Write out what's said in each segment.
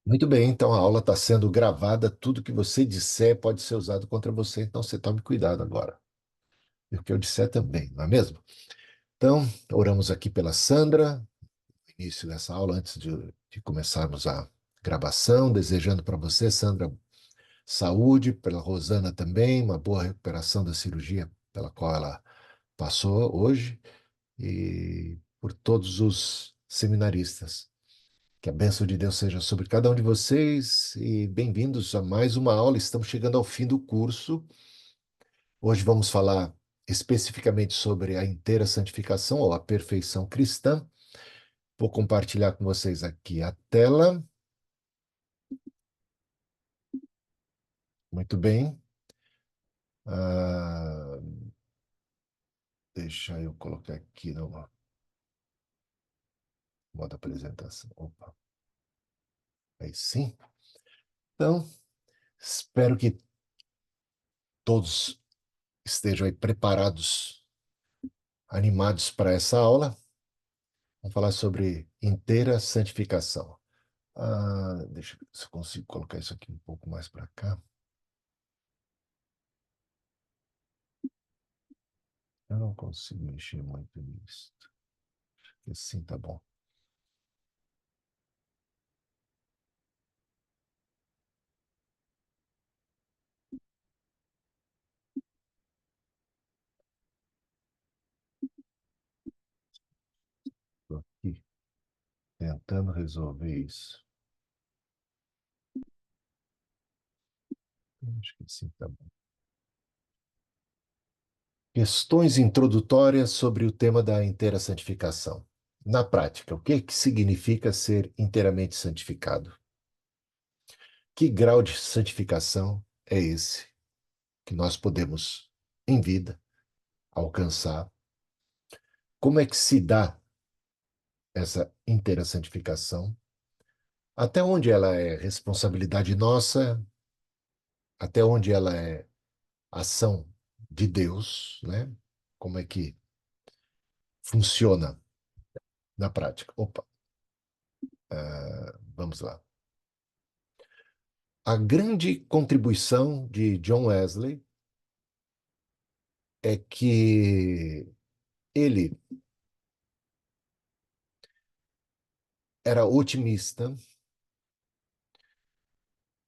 Muito bem, então a aula está sendo gravada, tudo que você disser pode ser usado contra você, então você tome cuidado agora. E o que eu disser também, não é mesmo? Então, oramos aqui pela Sandra, no início dessa aula, antes de começarmos a gravação, desejando para você, Sandra, saúde, pela Rosana também, uma boa recuperação da cirurgia pela qual ela passou hoje, e por todos os seminaristas. Que a bênção de Deus seja sobre cada um de vocês e bem-vindos a mais uma aula. Estamos chegando ao fim do curso. Hoje vamos falar especificamente sobre a inteira santificação ou a perfeição cristã. Vou compartilhar com vocês aqui a tela. Muito bem. Ah, deixa eu colocar aqui no modo apresentação. Opa, aí sim. Então, espero que todos estejam aí preparados, animados para essa aula. Vamos falar sobre inteira santificação. Deixa eu ver se eu consigo colocar isso aqui um pouco mais para cá. Eu não consigo mexer muito nisso. Assim tá bom. Estou aqui tentando resolver isso. Acho que assim tá bom. Questões introdutórias sobre o tema da inteira santificação. Na prática, o que significa ser inteiramente santificado? Que grau de santificação é esse que nós podemos, em vida, alcançar? Como é que se dá essa inteira santificação? Até onde ela é responsabilidade nossa, até onde ela é ação de Deus, né? Como é que funciona na prática? Opa, vamos lá. A grande contribuição de John Wesley é que ele era otimista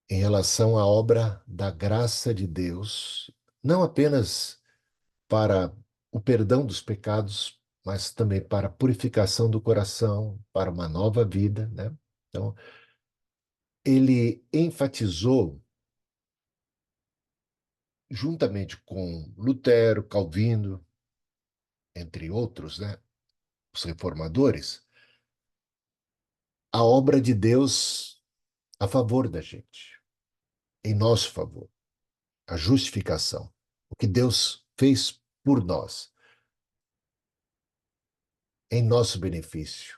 em relação à obra da graça de Deus, não apenas para o perdão dos pecados, mas também para a purificação do coração, para uma nova vida, né? Então, ele enfatizou, juntamente com Lutero, Calvino, entre outros, né, os reformadores, a obra de Deus a favor da gente, em nosso favor, a justificação, o que Deus fez por nós, em nosso benefício,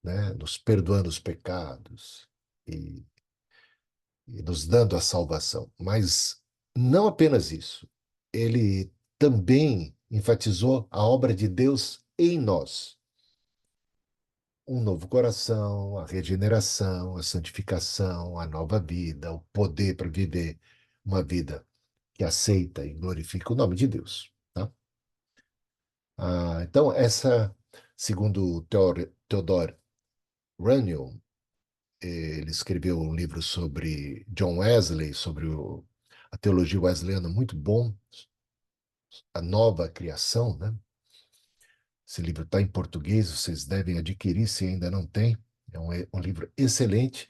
né, nos perdoando os pecados e e nos dando a salvação. Mas não apenas isso, ele também enfatizou a obra de Deus em nós. Um novo coração, a regeneração, a santificação, a nova vida, o poder para viver uma vida que aceita e glorifica o nome de Deus. Tá? Então, segundo Theodore Runyon, ele escreveu um livro sobre John Wesley, sobre a teologia wesleyana, muito bom, a nova criação, né? Esse livro está em português, vocês devem adquirir se ainda não tem. É um livro excelente.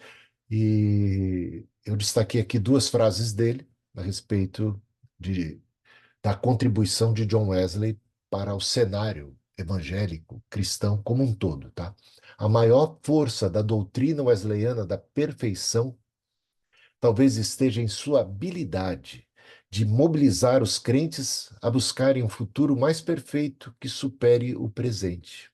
E eu destaquei aqui duas frases dele a respeito de, da contribuição de John Wesley para o cenário evangélico cristão como um todo, tá? A maior força da doutrina wesleyana da perfeição talvez esteja em sua habilidade de mobilizar os crentes a buscarem um futuro mais perfeito que supere o presente.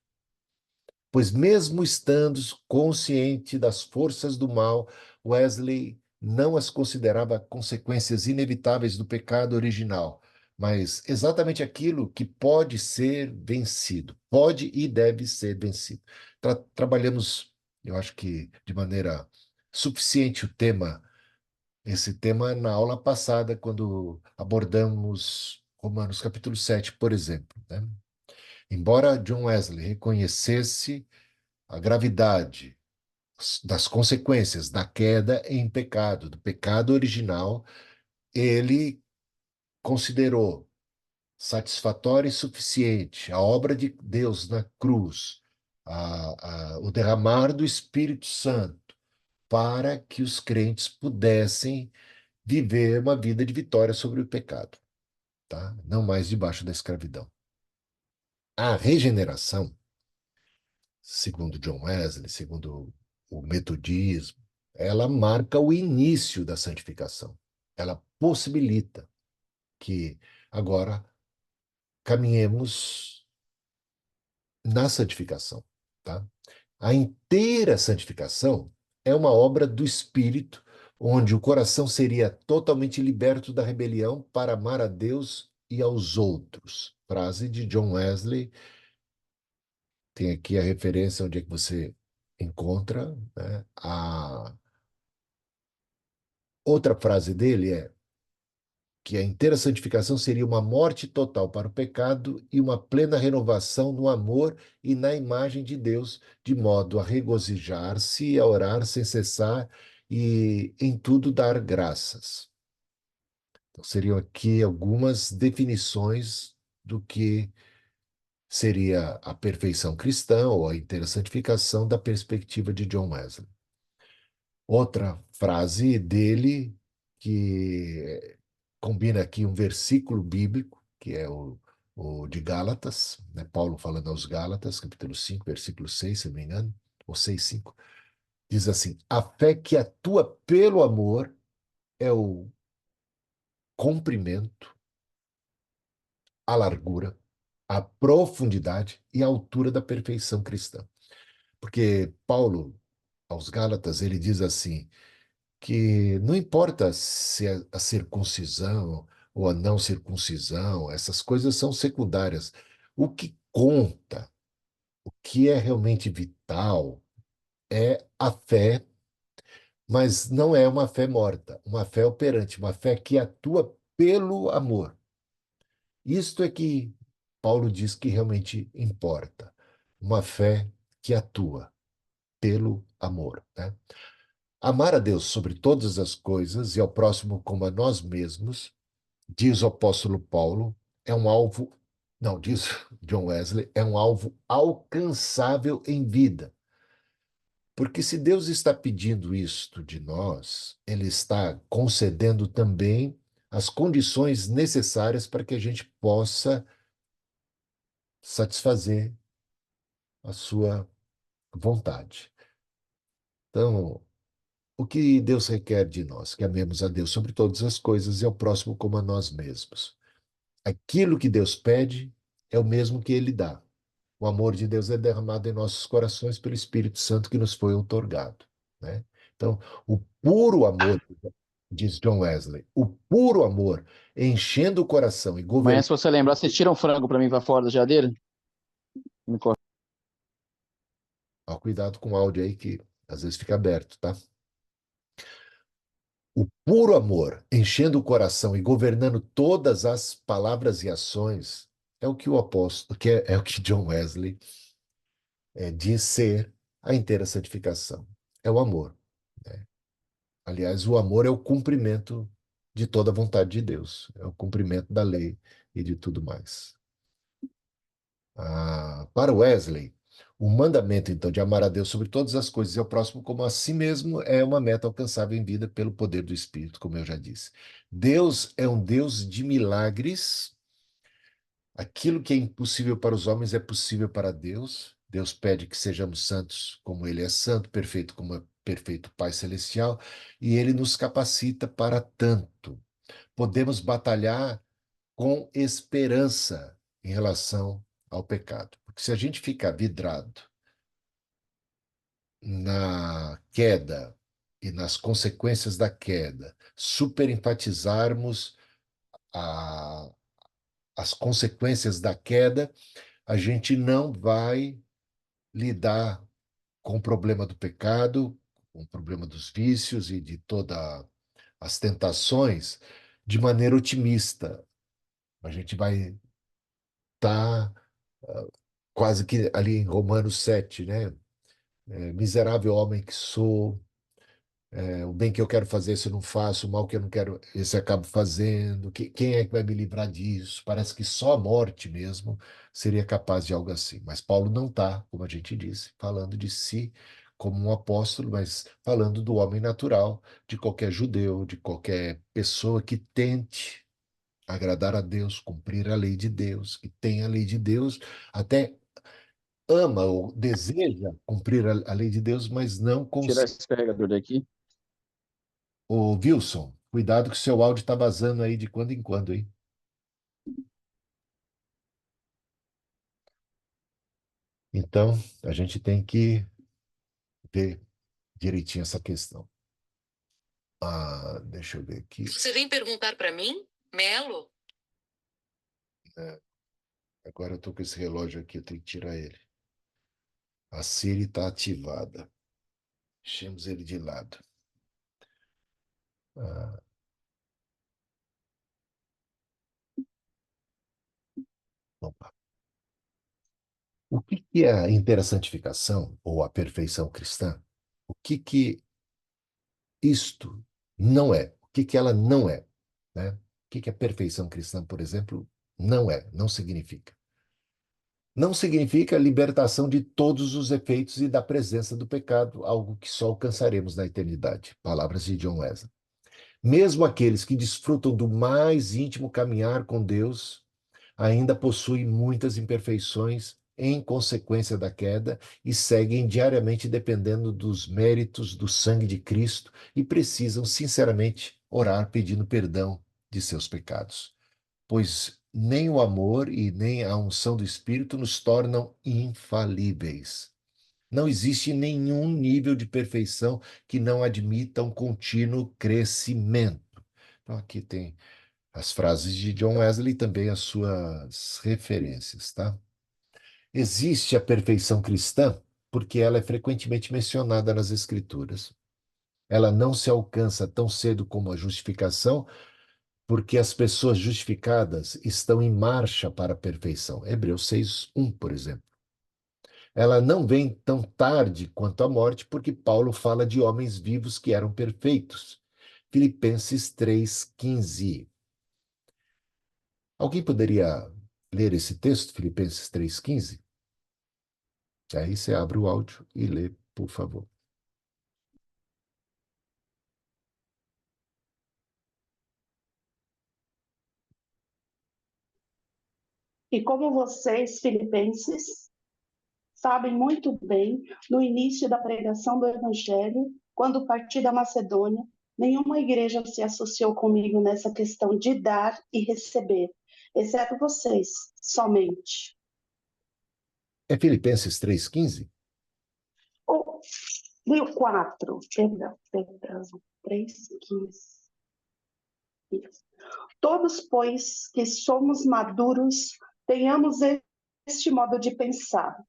Pois, mesmo estando consciente das forças do mal, Wesley não as considerava consequências inevitáveis do pecado original, mas exatamente aquilo que pode ser vencido, pode e deve ser vencido. Trabalhamos, eu acho que de maneira suficiente esse tema na aula passada, quando abordamos Romanos capítulo 7, por exemplo, né? Embora John Wesley reconhecesse a gravidade das consequências da queda em pecado, do pecado original, ele considerou satisfatória e suficiente a obra de Deus na cruz, o derramar do Espírito Santo, para que os crentes pudessem viver uma vida de vitória sobre o pecado, tá? Não mais debaixo da escravidão. A regeneração, segundo John Wesley, segundo o metodismo, ela marca o início da santificação. Ela possibilita que agora caminhemos na santificação, tá? A inteira santificação é uma obra do Espírito, onde o coração seria totalmente liberto da rebelião para amar a Deus e aos outros. Frase de John Wesley. Tem aqui a referência onde é que você encontra, né? A outra frase dele é que a inteira santificação seria uma morte total para o pecado e uma plena renovação no amor e na imagem de Deus, de modo a regozijar-se e a orar sem cessar e em tudo dar graças. Então, seriam aqui algumas definições do que seria a perfeição cristã ou a inteira santificação da perspectiva de John Wesley. Outra frase dele que combina aqui um versículo bíblico, que é o de Gálatas, né? Paulo falando aos Gálatas, capítulo 5, versículo 6, se não me engano, ou 6, 5, diz assim: a fé que atua pelo amor é o comprimento, a largura, a profundidade e a altura da perfeição cristã. Porque Paulo, aos Gálatas, ele diz assim: que não importa se é a circuncisão ou a não circuncisão, essas coisas são secundárias. O que conta, o que é realmente vital, é a fé, mas não é uma fé morta, uma fé operante, uma fé que atua pelo amor. Isto é que Paulo diz que realmente importa, uma fé que atua pelo amor, né? Amar a Deus sobre todas as coisas e ao próximo como a nós mesmos, diz o apóstolo Paulo, é um alvo, não, diz John Wesley, é um alvo alcançável em vida. Porque se Deus está pedindo isto de nós, Ele está concedendo também as condições necessárias para que a gente possa satisfazer a sua vontade. Então, o que Deus requer de nós? Que amemos a Deus sobre todas as coisas e ao próximo como a nós mesmos. Aquilo que Deus pede é o mesmo que Ele dá. O amor de Deus é derramado em nossos corações pelo Espírito Santo que nos foi outorgado, né? Então, o puro amor, diz John Wesley, o puro amor enchendo o coração e Amanhã, governando. se você lembrar, vocês tiram frango para mim para fora da geladeira? Me corta. Cuidado com o áudio aí que às vezes fica aberto, tá? O puro amor enchendo o coração e governando todas as palavras e ações é o que o apóstolo, é o que John Wesley diz ser a inteira santificação. É o amor, né? Aliás, o amor é o cumprimento de toda a vontade de Deus, é o cumprimento da lei e de tudo mais. Para Wesley, o mandamento, então, de amar a Deus sobre todas as coisas e ao próximo como a si mesmo é uma meta alcançável em vida pelo poder do Espírito, como eu já disse. Deus é um Deus de milagres. Aquilo que é impossível para os homens é possível para Deus. Deus pede que sejamos santos como Ele é santo, perfeito como é perfeito Pai Celestial, e Ele nos capacita para tanto. Podemos batalhar com esperança em relação ao pecado. Porque se a gente ficar vidrado na queda e nas consequências da queda, superenfatizarmos a, as consequências da queda, a gente não vai lidar com o problema do pecado, o problema dos vícios e de todas as tentações de maneira otimista. A gente vai estar quase que ali em Romanos 7, né? Miserável homem que sou, o bem que eu quero fazer, esse eu não faço, o mal que eu não quero, esse eu acabo fazendo. Quem é que vai me livrar disso? Parece que só a morte mesmo seria capaz de algo assim. Mas Paulo não está, como a gente disse, falando de si como um apóstolo, mas falando do homem natural, de qualquer judeu, de qualquer pessoa que tente agradar a Deus, cumprir a lei de Deus, que tem a lei de Deus, até ama ou deseja cumprir a lei de Deus, mas não Tirar consegue. esse carregador daqui. Ô, Wilson, cuidado que o seu áudio está vazando aí de quando em quando, hein? Então, a gente tem que ver direitinho essa questão. Deixa eu ver aqui. Você vem perguntar para mim, Melo? É, agora eu estou com esse relógio aqui, eu tenho que tirar ele. A Siri está ativada. Deixemos ele de lado. Ah, opa. O que que é a intersantificação ou a perfeição cristã? O que que isto não é? O que que ela não é, né? O que que a perfeição cristã, por exemplo, não é, não significa? Não significa libertação de todos os efeitos e da presença do pecado, algo que só alcançaremos na eternidade. Palavras de John Wesley. Mesmo aqueles que desfrutam do mais íntimo caminhar com Deus ainda possuem muitas imperfeições em consequência da queda e seguem diariamente dependendo dos méritos do sangue de Cristo e precisam sinceramente orar pedindo perdão de seus pecados, pois nem o amor e nem a unção do Espírito nos tornam infalíveis. Não existe nenhum nível de perfeição que não admita um contínuo crescimento. Então, aqui tem as frases de John Wesley e também as suas referências, tá? Existe a perfeição cristã porque ela é frequentemente mencionada nas Escrituras. Ela não se alcança tão cedo como a justificação, porque as pessoas justificadas estão em marcha para a perfeição. Hebreus 6:1, por exemplo. Ela não vem tão tarde quanto a morte, porque Paulo fala de homens vivos que eram perfeitos. Filipenses 3:15. Alguém poderia ler esse texto, Filipenses 3:15? Aí você abre o áudio e lê, por favor. E como vocês, filipenses, sabem muito bem, no início da pregação do Evangelho, quando parti da Macedônia, nenhuma igreja se associou comigo nessa questão de dar e receber, exceto vocês, somente. É Filipenses 3:15? Ou, Rio 4, perdão, 3:15. Todos, pois, que somos maduros, tenhamos este modo de pensar.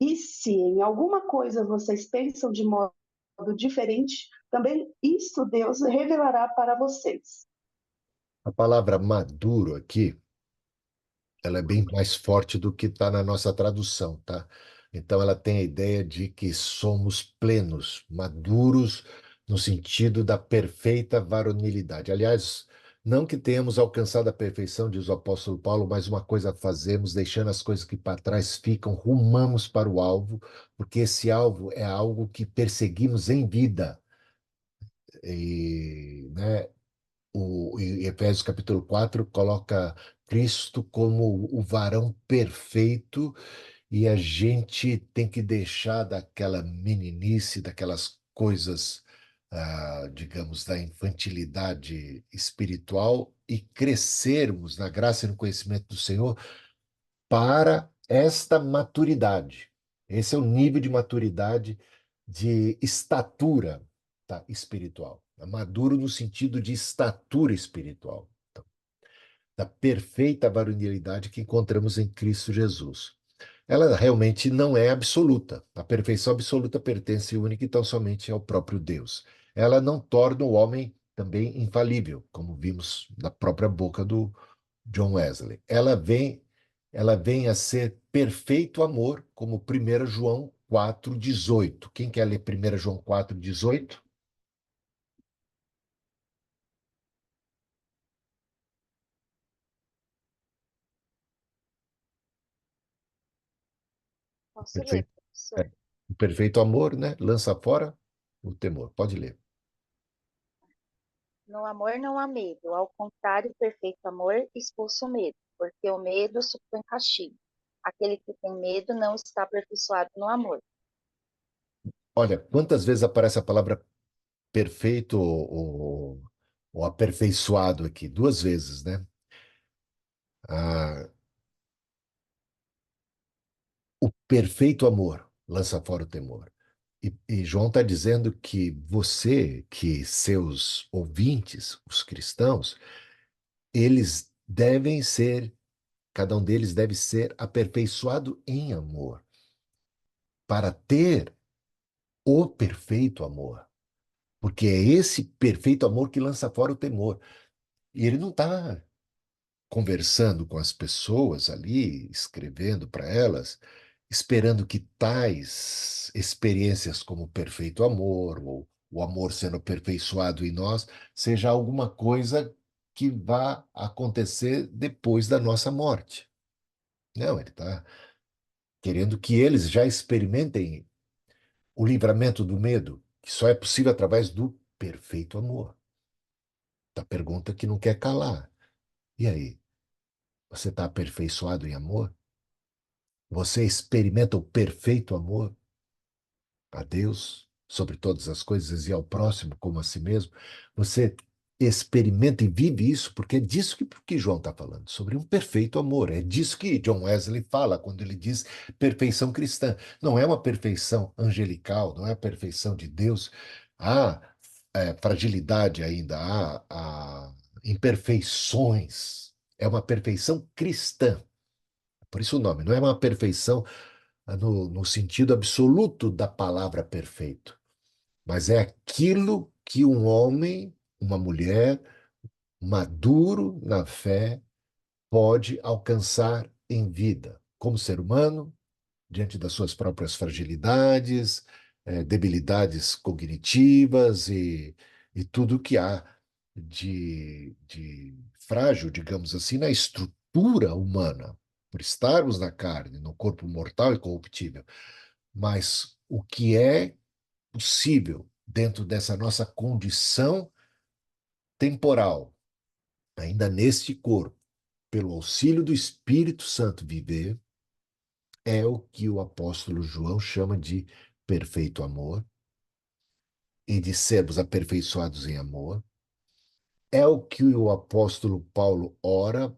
E se em alguma coisa vocês pensam de modo diferente, também isto Deus revelará para vocês. A palavra maduro aqui, ela é bem mais forte do que está na nossa tradução, tá? Então ela tem a ideia de que somos plenos, maduros no sentido da perfeita varonilidade. Aliás, não que tenhamos alcançado a perfeição, diz o apóstolo Paulo, mas uma coisa fazemos, deixando as coisas que para trás ficam, rumamos para o alvo, porque esse alvo é algo que perseguimos em vida. E, né, em Efésios capítulo 4 coloca Cristo como o varão perfeito e a gente tem que deixar daquela meninice, daquelas coisas, digamos, da infantilidade espiritual e crescermos na graça e no conhecimento do Senhor para esta maturidade. Esse é o nível de maturidade de estatura, tá, espiritual. É maduro no sentido de estatura espiritual, então, da perfeita varonilidade que encontramos em Cristo Jesus. ela realmente não é absoluta. A perfeição absoluta pertence única e tão somente ao próprio Deus. Ela não torna o homem também infalível, como vimos na própria boca do John Wesley. Ela vem a ser perfeito amor, como 1 João 4,18. Quem quer ler 1 João 4,18? Posso ler, Perfeito, professor? é, o perfeito amor, né? Lança fora o temor. Pode ler. No amor não há medo, ao contrário, o perfeito amor expulsa o medo, porque o medo supõe castigo. Aquele que tem medo não está aperfeiçoado no amor. Olha, quantas vezes aparece a palavra perfeito ou aperfeiçoado aqui? Duas vezes, né? Ah, o perfeito amor lança fora o temor. E João está dizendo que você, que seus ouvintes, os cristãos, eles devem ser, cada um deles deve ser aperfeiçoado em amor, para ter o perfeito amor. Porque é esse perfeito amor que lança fora o temor. E ele não está conversando com as pessoas ali, escrevendo para elas, esperando que tais experiências como o perfeito amor, ou o amor sendo aperfeiçoado em nós, seja alguma coisa que vá acontecer depois da nossa morte. Não, ele está querendo que eles já experimentem o livramento do medo, que só é possível através do perfeito amor. Da pergunta que não quer calar. E aí, você está aperfeiçoado em amor? Você experimenta o perfeito amor a Deus sobre todas as coisas e ao próximo como a si mesmo? Você experimenta e vive isso, porque é disso que João está falando, sobre um perfeito amor. É disso que John Wesley fala quando ele diz perfeição cristã. Não é uma perfeição angelical, não é a perfeição de Deus. Há fragilidade ainda, há imperfeições. É uma perfeição cristã. Por isso o nome, não é uma perfeição no sentido absoluto da palavra perfeito, mas é aquilo que um homem, uma mulher, maduro na fé, pode alcançar em vida, como ser humano, diante das suas próprias fragilidades, debilidades cognitivas e tudo que há de frágil, digamos assim, na estrutura humana, por estarmos na carne, no corpo mortal e corruptível. Mas o que é possível dentro dessa nossa condição temporal, ainda neste corpo, pelo auxílio do Espírito Santo viver, é o que o apóstolo João chama de perfeito amor e de sermos aperfeiçoados em amor. É o que o apóstolo Paulo ora,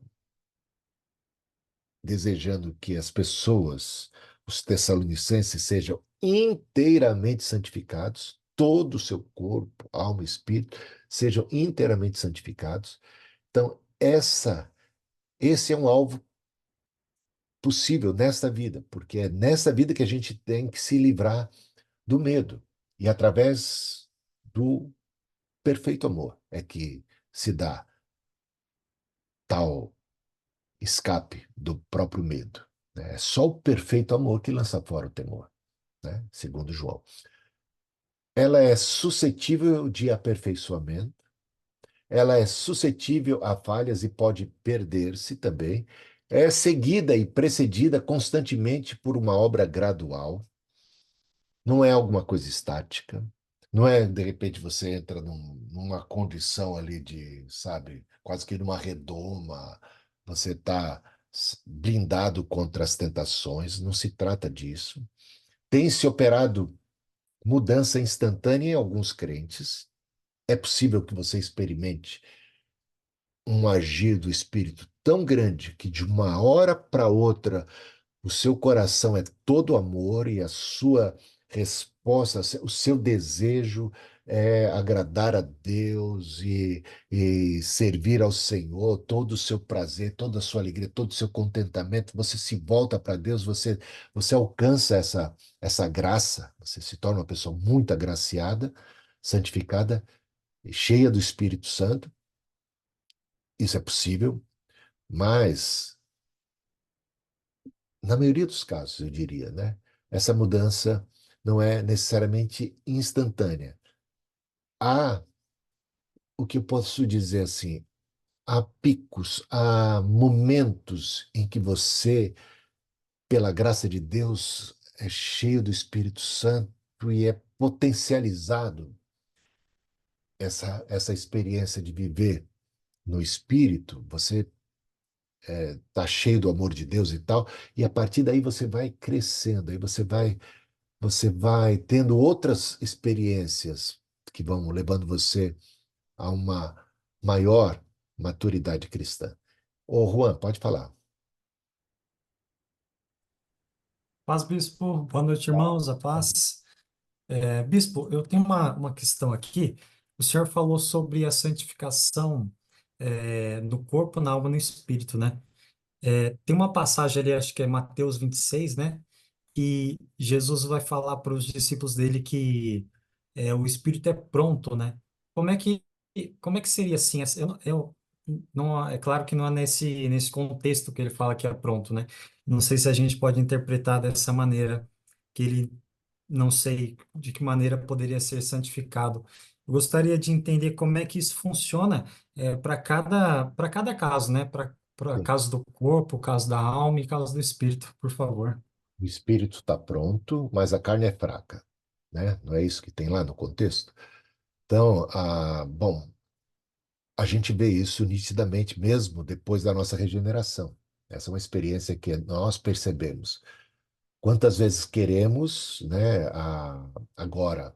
desejando que as pessoas, os tessalonicenses, sejam inteiramente santificados, todo o seu corpo, alma e espírito, sejam inteiramente santificados. Então, esse é um alvo possível nesta vida, porque é nessa vida que a gente tem que se livrar do medo. E através do perfeito amor é que se dá tal escape do próprio medo. Né? É só o perfeito amor que lança fora o temor, né? Segundo João. Ela é suscetível de aperfeiçoamento, ela é suscetível a falhas e pode perder-se também, é seguida e precedida constantemente por uma obra gradual, não é alguma coisa estática, não é, de repente, você entra numa condição ali de, sabe, quase que numa redoma, você está blindado contra as tentações, não se trata disso. Tem se operado mudança instantânea em alguns crentes. É possível que você experimente um agir do Espírito tão grande que de uma hora para outra o seu coração é todo amor e a sua resposta, o seu desejo é agradar a Deus e servir ao Senhor, todo o seu prazer, toda a sua alegria, todo o seu contentamento, você se volta para Deus, você alcança essa graça, você se torna uma pessoa muito agraciada, santificada, e cheia do Espírito Santo. Isso é possível, mas na maioria dos casos, eu diria, né? Essa mudança não é necessariamente instantânea. Há o que eu posso dizer assim, há picos, há momentos em que você, pela graça de Deus, é cheio do Espírito Santo e é potencializado essa experiência de viver no Espírito. Você está cheio do amor de Deus e tal, e a partir daí você vai crescendo, aí você vai tendo outras experiências que vão levando você a uma maior maturidade cristã. Ô, Juan, pode falar. Paz, bispo. Boa noite, irmãos. A paz. Bispo, eu tenho uma questão aqui. O senhor falou sobre a santificação do corpo, na alma e no espírito, né? Tem uma passagem ali, acho que é Mateus 26, né? E Jesus vai falar para os discípulos dele que o espírito é pronto, né? Como é que, como é que seria assim? Não, é claro que não é nesse contexto que ele fala que é pronto, né? Não sei se a gente pode interpretar dessa maneira, que ele, não sei de que maneira poderia ser santificado. Eu gostaria de entender como é que isso funciona para cada caso, né? Para Sim. caso do corpo, caso da alma e caso do espírito, por favor. O espírito está pronto, mas a carne é fraca, né? Não é isso que tem lá no contexto? Então, bom, a gente vê isso nitidamente mesmo depois da nossa regeneração. Essa é uma experiência que nós percebemos. Quantas vezes queremos, né, agora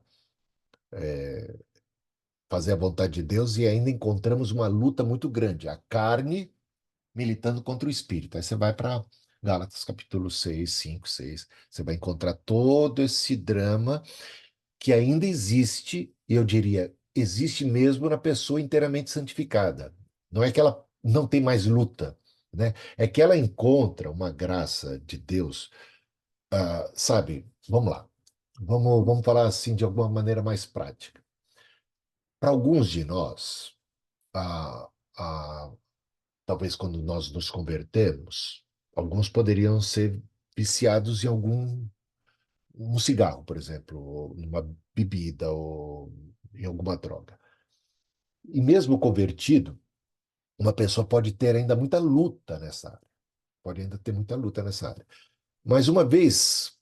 fazer a vontade de Deus e ainda encontramos uma luta muito grande, a carne militando contra o espírito. Aí você vai para Gálatas capítulo 6, 5, 6, você vai encontrar todo esse drama que ainda existe, e eu diria, existe mesmo na pessoa inteiramente santificada. Não é que ela não tem mais luta, né? É que ela encontra uma graça de Deus, sabe? Vamos lá. Vamos falar assim de alguma maneira mais prática. Para alguns de nós, ah, ah, talvez quando nós nos convertemos, alguns poderiam ser viciados em um cigarro, por exemplo, ou numa bebida ou em alguma droga. E mesmo convertido, uma pessoa pode ter ainda muita luta nessa área, pode ainda ter muita luta nessa área. Mas uma vez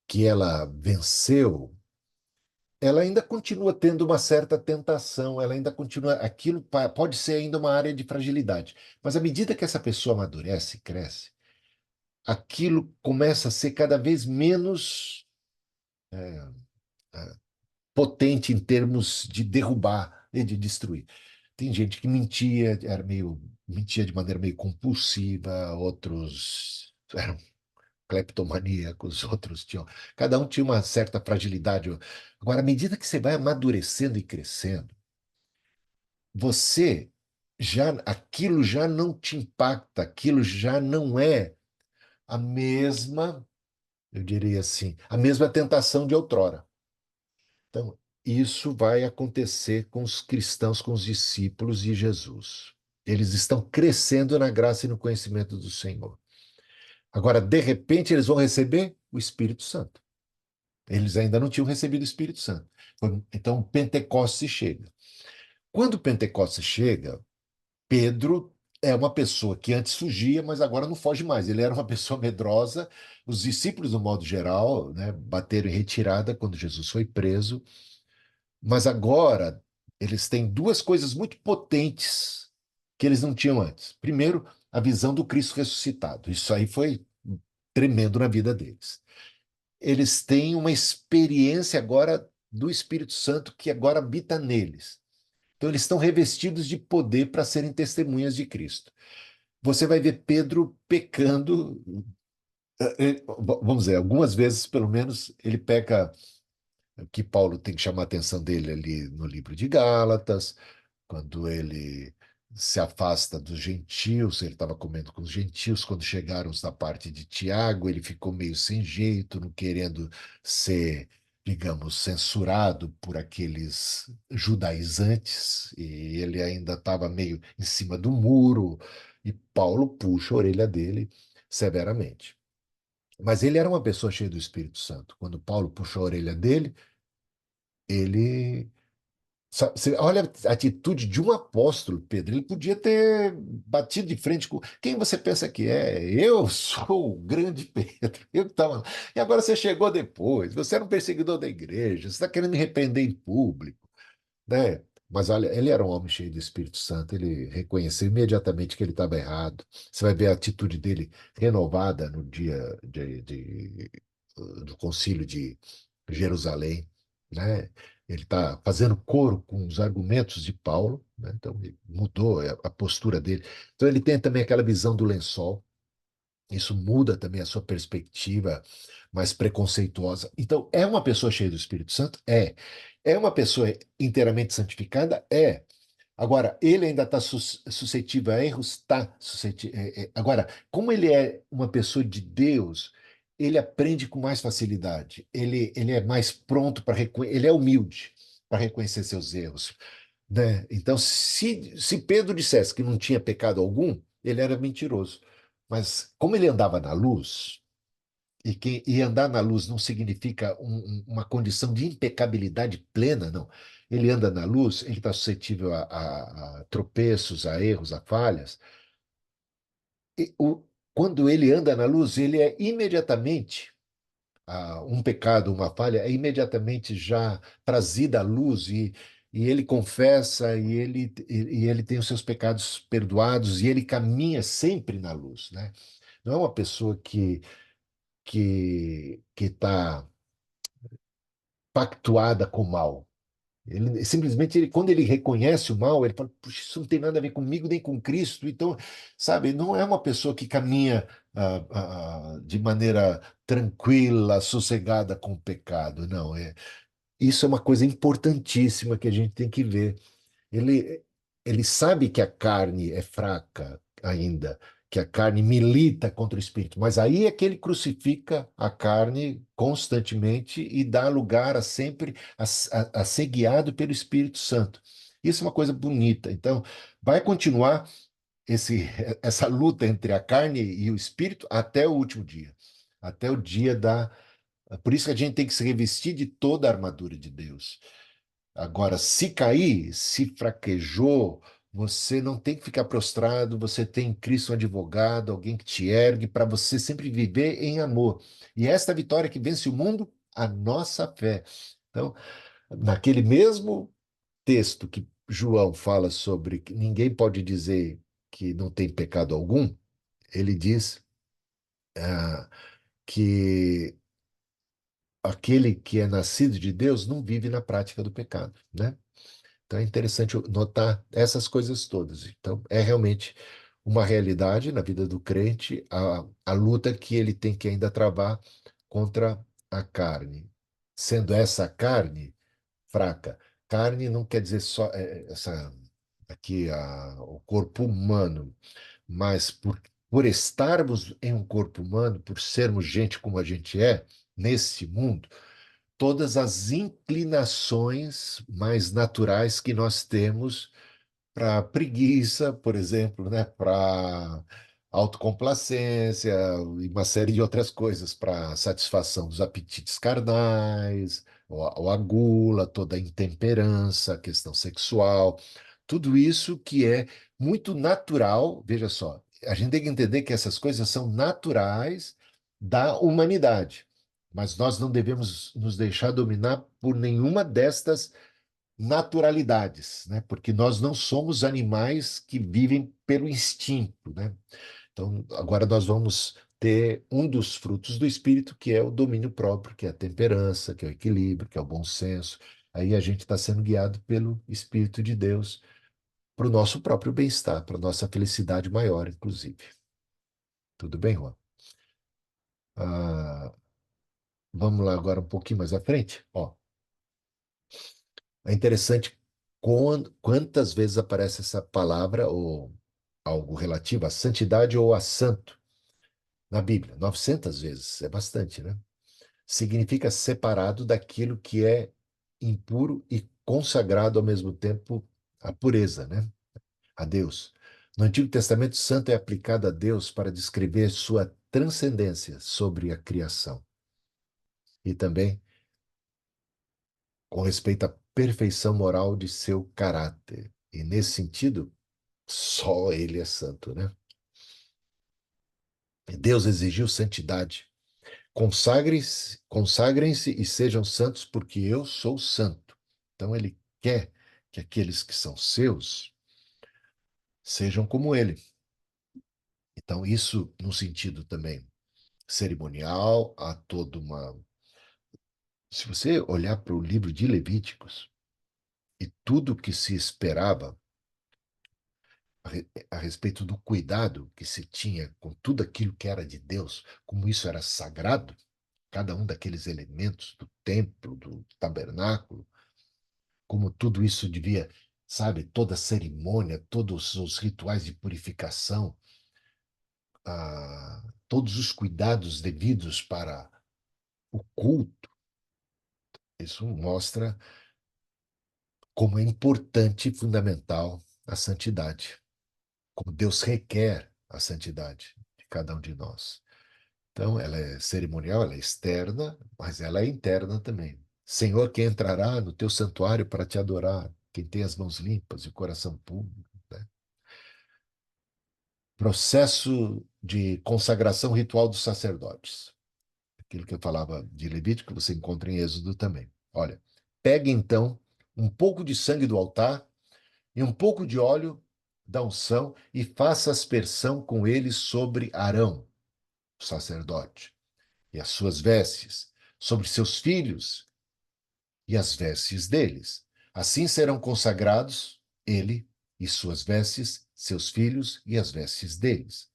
que ela venceu, ela ainda continua tendo uma certa tentação, ela ainda continua, aquilo pode ser ainda uma área de fragilidade. Mas à medida que essa pessoa amadurece, cresce, aquilo começa a ser cada vez menos potente em termos de derrubar e de destruir. Tem gente que mentia de maneira meio compulsiva, outros eram cleptomaníacos, outros tinham, cada um tinha uma certa fragilidade. Agora, à medida que você vai amadurecendo e crescendo, você aquilo já não te impacta, aquilo já não é a mesma, eu diria assim, a mesma tentação de outrora. Então, isso vai acontecer com os cristãos, com os discípulos de Jesus. Eles estão crescendo na graça e no conhecimento do Senhor. Agora, de repente, eles vão receber o Espírito Santo. Eles ainda não tinham recebido o Espírito Santo. Então, Pentecostes chega. Quando Pentecostes chega, Pedro é uma pessoa que antes fugia, mas agora não foge mais. Ele era uma pessoa medrosa. Os discípulos, no modo geral, né, bateram em retirada quando Jesus foi preso. Mas agora eles têm duas coisas muito potentes que eles não tinham antes. Primeiro, a visão do Cristo ressuscitado. Isso aí foi tremendo na vida deles. Eles têm uma experiência agora do Espírito Santo que agora habita neles. Então, eles estão revestidos de poder para serem testemunhas de Cristo. Você vai ver Pedro pecando, vamos dizer, algumas vezes, pelo menos, ele peca que Paulo tem que chamar a atenção dele ali no livro de Gálatas, quando ele se afasta dos gentios, ele estava comendo com os gentios, quando chegaram os da parte de Tiago, ele ficou meio sem jeito, não querendo ser, digamos, censurado por aqueles judaizantes, e ele ainda estava meio em cima do muro, e Paulo puxa a orelha dele severamente. Mas ele era uma pessoa cheia do Espírito Santo. Quando Paulo puxou a orelha dele, ele você olha a atitude de um apóstolo, Pedro. Ele podia ter batido de frente com. Quem você pensa que é? Eu sou o grande Pedro. Eu que estava lá. E agora você chegou depois. Você era um perseguidor da igreja. Você está querendo me repreender em público, né? Mas olha, ele era um homem cheio do Espírito Santo. Ele reconheceu imediatamente que ele estava errado. Você vai ver a atitude dele renovada no dia do concílio de Jerusalém, né? Ele está fazendo coro com os argumentos de Paulo, né? Então ele mudou a postura dele. Então ele tem também aquela visão do lençol. Isso muda também a sua perspectiva mais preconceituosa. Então, é uma pessoa cheia do Espírito Santo? É. É uma pessoa inteiramente santificada? É. Agora, ele ainda está suscetível a erros? Está suscetível. Agora, como ele é uma pessoa de Deus, ele aprende com mais facilidade. Ele é mais pronto para reconhecer, ele é humilde para reconhecer seus erros, né? Então, se Pedro dissesse que não tinha pecado algum, ele era mentiroso. Mas como ele andava na luz, e andar na luz não significa uma condição de impecabilidade plena, não. Ele anda na luz, ele está suscetível a tropeços, a erros, a falhas. E quando ele anda na luz, ele é imediatamente, um pecado, uma falha, é imediatamente já trazida à luz e ele confessa e ele tem os seus pecados perdoados e ele caminha sempre na luz, né? Não é uma pessoa que está pactuada com o mal. Ele simplesmente, quando ele reconhece o mal, ele fala: puxa, isso não tem nada a ver comigo nem com Cristo. Então, sabe, não é uma pessoa que caminha de maneira tranquila, sossegada com o pecado. Não, isso é uma coisa importantíssima que a gente tem que ver. Ele, ele sabe que a carne é fraca ainda, que a carne milita contra o espírito, mas aí é que ele crucifica a carne constantemente e dá lugar a sempre a ser guiado pelo Espírito Santo. Isso é uma coisa bonita. Então, vai continuar essa luta entre a carne e o espírito até o último dia, até o dia da. Por isso que a gente tem que se revestir de toda a armadura de Deus. Agora, se cair, se fraquejou, você não tem que ficar prostrado, você tem em Cristo um advogado, alguém que te ergue para você sempre viver em amor. E esta vitória que vence o mundo, a nossa fé. Então, naquele mesmo texto que João fala sobre que ninguém pode dizer que não tem pecado algum, ele diz que aquele que é nascido de Deus não vive na prática do pecado, né? Então é interessante notar essas coisas todas. Então é realmente uma realidade na vida do crente a luta que ele tem que ainda travar contra a carne. Sendo essa carne fraca. Carne não quer dizer só essa aqui o corpo humano, mas por estarmos em um corpo humano, por sermos gente como a gente é nesse mundo, todas as inclinações mais naturais que nós temos para preguiça, por exemplo, né? Para autocomplacência e uma série de outras coisas, para satisfação dos apetites carnais, ou a gula, toda a intemperança, a questão sexual, tudo isso que é muito natural. Veja só, a gente tem que entender que essas coisas são naturais da humanidade, mas nós não devemos nos deixar dominar por nenhuma destas naturalidades, né? Porque nós não somos animais que vivem pelo instinto, né? Então, agora nós vamos ter um dos frutos do espírito, que é o domínio próprio, que é a temperança, que é o equilíbrio, que é o bom senso. Aí a gente está sendo guiado pelo Espírito de Deus para o nosso próprio bem-estar, para a nossa felicidade maior, inclusive. Tudo bem, Juan? Ah, vamos lá agora um pouquinho mais à frente. Ó, É interessante quantas vezes aparece essa palavra ou algo relativo à santidade ou a santo na Bíblia. 900 vezes, é bastante, né? Significa separado daquilo que é impuro e consagrado ao mesmo tempo à pureza, né? A Deus. No Antigo Testamento, santo é aplicado a Deus para descrever sua transcendência sobre a criação. E também com respeito à perfeição moral de seu caráter. E nesse sentido, só ele é santo, né? Deus exigiu santidade. Consagrem-se e sejam santos, porque eu sou santo. Então ele quer que aqueles que são seus sejam como ele. Então isso no sentido também cerimonial, há toda uma. Se você olhar para o livro de Levíticos e tudo que se esperava a respeito do cuidado que se tinha com tudo aquilo que era de Deus, como isso era sagrado, cada um daqueles elementos do templo, do tabernáculo, como tudo isso devia, sabe, toda a cerimônia, todos os rituais de purificação, todos os cuidados devidos para o culto. Isso mostra como é importante e fundamental a santidade, como Deus requer a santidade de cada um de nós. Então, ela é cerimonial, ela é externa, mas ela é interna também. Senhor, quem entrará no teu santuário para te adorar? Quem tem as mãos limpas e o coração puro, né? Processo de consagração ritual dos sacerdotes. Aquilo que eu falava de Levítico, você encontra em Êxodo também. Olha, pegue então um pouco de sangue do altar e um pouco de óleo da unção e faça aspersão com ele sobre Arão, o sacerdote, e as suas vestes, sobre seus filhos e as vestes deles. Assim serão consagrados ele e suas vestes, seus filhos e as vestes deles.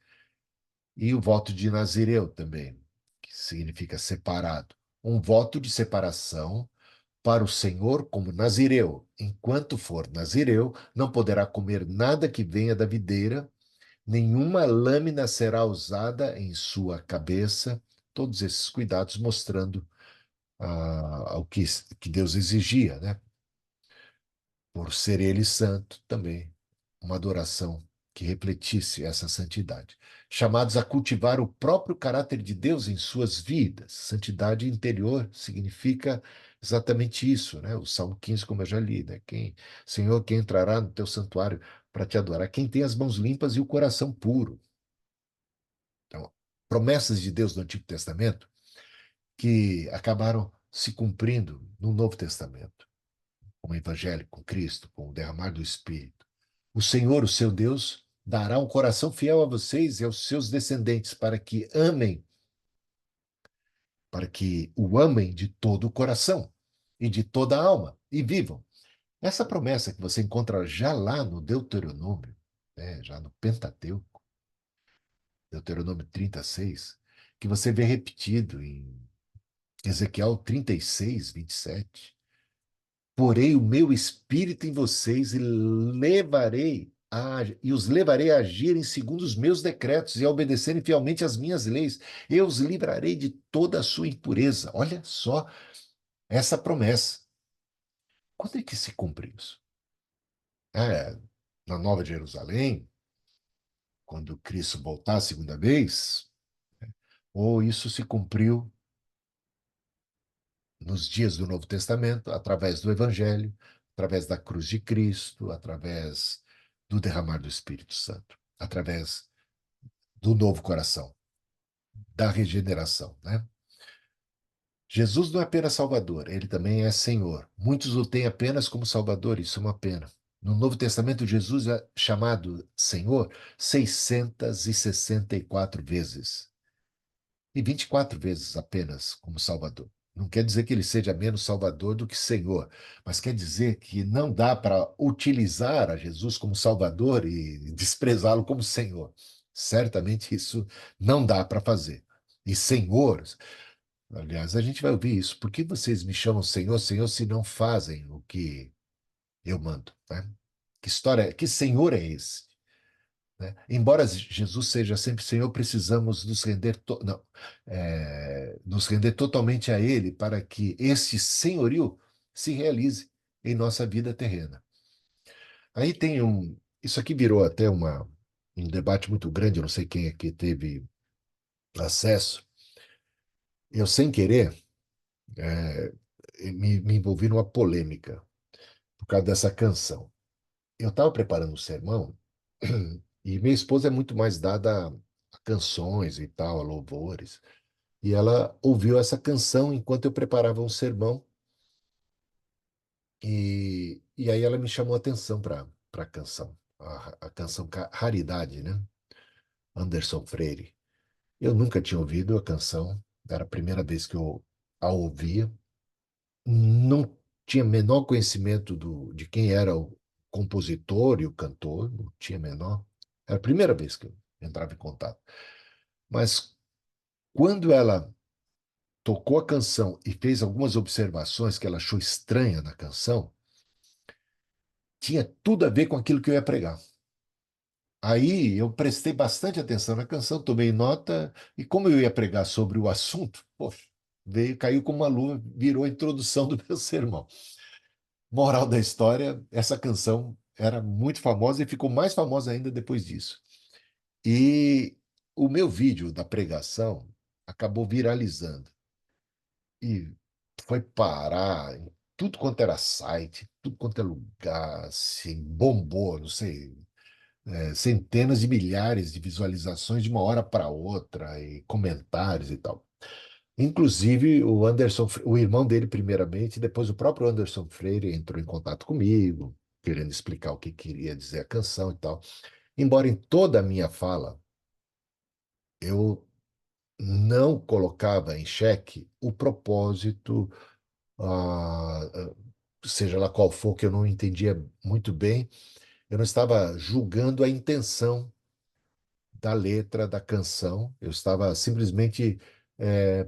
E o voto de Nazireu também, que significa separado. Um voto de separação para o Senhor como Nazireu. Enquanto for Nazireu, não poderá comer nada que venha da videira, nenhuma lâmina será usada em sua cabeça. Todos esses cuidados mostrando ao que Deus exigia, né? Por ser ele santo também, uma adoração que refletisse essa santidade. Chamados a cultivar o próprio caráter de Deus em suas vidas. Santidade interior significa exatamente isso, né? O Salmo 15, como eu já li, né? Senhor, quem entrará no teu santuário para te adorar? Quem tem as mãos limpas e o coração puro. Então, promessas de Deus no Antigo Testamento que acabaram se cumprindo no Novo Testamento, com o Evangelho, com Cristo, com o derramar do Espírito. O Senhor, o seu Deus, dará um coração fiel a vocês e aos seus descendentes, para que o amem de todo o coração e de toda a alma, e vivam. Essa promessa que você encontra já lá no Deuteronômio, né, já no Pentateuco, Deuteronômio 36, que você vê repetido em Ezequiel 36, 27. Porei o meu espírito em vocês e os levarei a agirem segundo os meus decretos e a obedecerem fielmente às minhas leis. Eu os livrarei de toda a sua impureza. Olha só essa promessa. Quando é que se cumpre isso? Na Nova Jerusalém, quando Cristo voltar a segunda vez? Ou isso se cumpriu nos dias do Novo Testamento, através do Evangelho, através da cruz de Cristo, através do derramar do Espírito Santo, através do novo coração, da regeneração, né? Jesus não é apenas Salvador, ele também é Senhor. Muitos o têm apenas como Salvador, isso é uma pena. No Novo Testamento, Jesus é chamado Senhor 664 vezes, e 24 vezes apenas como Salvador. Não quer dizer que ele seja menos Salvador do que Senhor, mas quer dizer que não dá para utilizar a Jesus como Salvador e desprezá-lo como Senhor. Certamente isso não dá para fazer. E Senhor, aliás, a gente vai ouvir isso. Por que vocês me chamam Senhor, Senhor, se não fazem o que eu mando, né? Que história, que Senhor é esse? Né? Embora Jesus seja sempre Senhor, precisamos nos render, não, nos render totalmente a Ele para que esse senhorio se realize em nossa vida terrena. Aí tem isso aqui virou até um debate muito grande, eu não sei quem aqui teve acesso. Eu, sem querer, é, me envolvi numa polêmica por causa dessa canção. Eu estava preparando um sermão e minha esposa é muito mais dada a canções e tal, a louvores. E ela ouviu essa canção enquanto eu preparava um sermão e aí ela me chamou a atenção para a canção, a canção Raridade, né? Anderson Freire. Eu nunca tinha ouvido a canção, era a primeira vez que eu a ouvia. Não tinha menor conhecimento de quem era o compositor e o cantor, não tinha menor. Era a primeira vez que eu entrava em contato. Mas quando ela tocou a canção e fez algumas observações que ela achou estranha na canção, tinha tudo a ver com aquilo que eu ia pregar. Aí eu prestei bastante atenção na canção, tomei nota, e como eu ia pregar sobre o assunto, poxa, caiu como uma luva, virou a introdução do meu sermão. Moral da história, essa canção era muito famosa e ficou mais famosa ainda depois disso. E o meu vídeo da pregação acabou viralizando e foi parar em tudo quanto era site, tudo quanto é lugar, assim, bombou, não sei, centenas de milhares de visualizações de uma hora para outra e comentários e tal. Inclusive, o irmão dele, primeiramente, depois o próprio Anderson Freire entrou em contato comigo, querendo explicar o que queria dizer a canção e tal. Embora em toda a minha fala eu não colocava em xeque o propósito, seja lá qual for, que eu não entendia muito bem, eu não estava julgando a intenção da letra da canção. Eu estava simplesmente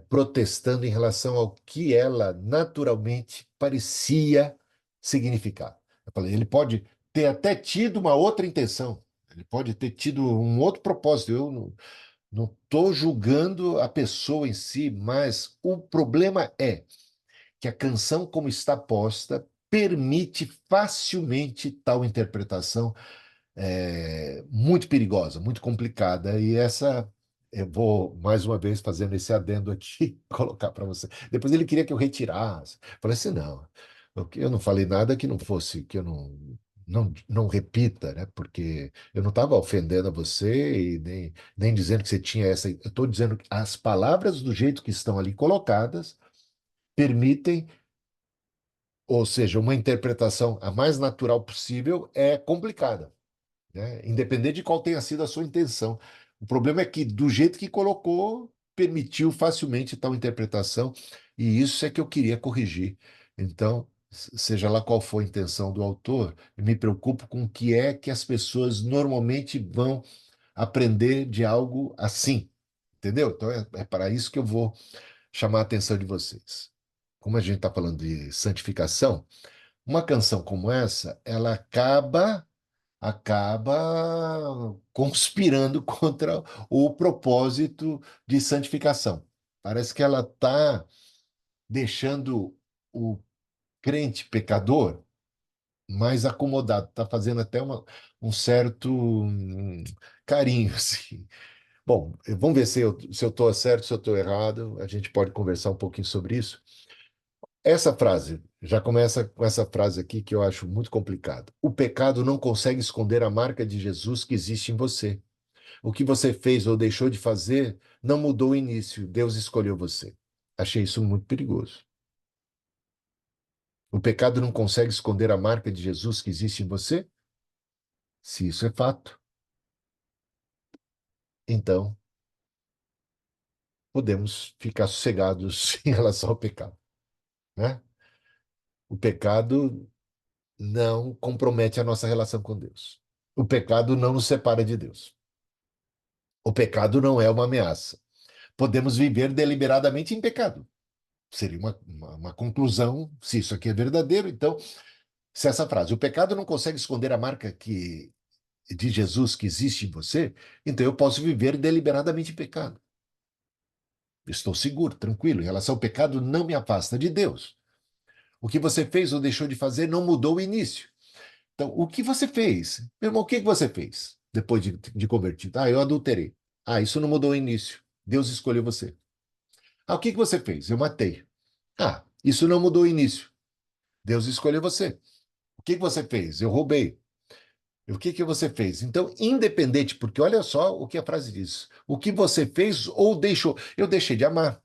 protestando em relação ao que ela naturalmente parecia significar. Eu falei, ele pode ter até tido uma outra intenção, ele pode ter tido um outro propósito. Eu não estou julgando a pessoa em si, mas o problema é que a canção, como está posta, permite facilmente tal interpretação muito perigosa, muito complicada. E essa, eu vou mais uma vez fazendo esse adendo aqui, colocar para você. Depois ele queria que eu retirasse. Falei assim, não, eu não falei nada que não fosse, que eu não repita, né? Porque eu não estava ofendendo a você e nem dizendo que você tinha essa. Eu estou dizendo que as palavras do jeito que estão ali colocadas permitem, ou seja, uma interpretação a mais natural possível é complicada, né? Independente de qual tenha sido a sua intenção. O problema é que, do jeito que colocou, permitiu facilmente tal interpretação, e isso é que eu queria corrigir. Então, seja lá qual for a intenção do autor, eu me preocupo com o que é que as pessoas normalmente vão aprender de algo assim, entendeu? Então, é para isso que eu vou chamar a atenção de vocês. Como a gente está falando de santificação, uma canção como essa, ela acaba conspirando contra o propósito de santificação. Parece que ela está deixando o crente pecador mais acomodado, está fazendo até um certo carinho, assim. Bom, vamos ver se eu estou certo, se eu estou errado, a gente pode conversar um pouquinho sobre isso. Essa frase, já começa com essa frase aqui que eu acho muito complicada. O pecado não consegue esconder a marca de Jesus que existe em você. O que você fez ou deixou de fazer não mudou o início. Deus escolheu você. Achei isso muito perigoso. O pecado não consegue esconder a marca de Jesus que existe em você? Se isso é fato, então podemos ficar sossegados em relação ao pecado, né? O pecado não compromete a nossa relação com Deus. O pecado não nos separa de Deus. O pecado não é uma ameaça. Podemos viver deliberadamente em pecado. Seria uma conclusão, se isso aqui é verdadeiro. Então, Se essa frase, o pecado não consegue esconder a marca de Jesus que existe em você, então eu posso viver deliberadamente em pecado. Estou seguro, tranquilo. Em relação ao pecado, não me afasta de Deus. O que você fez ou deixou de fazer não mudou o início. Então, o que você fez? Meu irmão, o que você fez depois de convertido? Ah, eu adulterei. Ah, isso não mudou o início. Deus escolheu você. Ah, o que você fez? Eu matei. Ah, isso não mudou o início. Deus escolheu você. O que você fez? Eu roubei. O que você fez? Então, independente, porque olha só o que a frase diz. O que você fez ou deixou? Eu deixei de amar.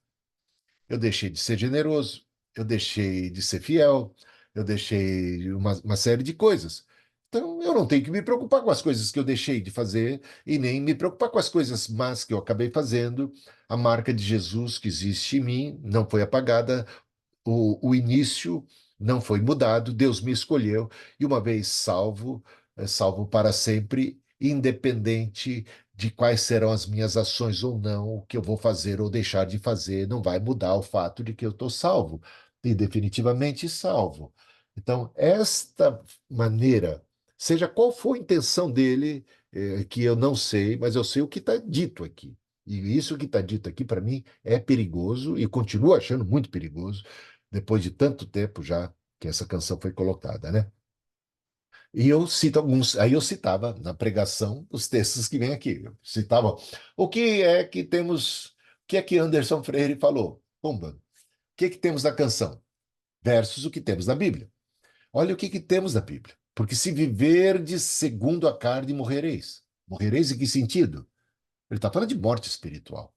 Eu deixei de ser generoso, eu deixei de ser fiel, eu deixei uma série de coisas. Então, eu não tenho que me preocupar com as coisas que eu deixei de fazer e nem me preocupar com as coisas más que eu acabei fazendo. A marca de Jesus que existe em mim não foi apagada, o início não foi mudado, Deus me escolheu, e uma vez salvo, é salvo para sempre, independente de quais serão as minhas ações ou não, o que eu vou fazer ou deixar de fazer, não vai mudar o fato de que eu estou salvo, e definitivamente salvo. Então, esta maneira, seja qual for a intenção dele, que eu não sei, mas eu sei o que está dito aqui. E isso que está dito aqui, para mim, é perigoso e continuo achando muito perigoso, depois de tanto tempo já que essa canção foi colocada, né? E eu cito alguns, aí eu citava na pregação os textos que vem aqui. Eu citava o que é que temos, o que é que Anderson Freire falou? Pumba. O que é que temos na canção? Versus o que temos na Bíblia. Olha o que temos na Bíblia. Porque se viverdes segundo a carne, morrereis. Morrereis em que sentido? Ele está falando de morte espiritual.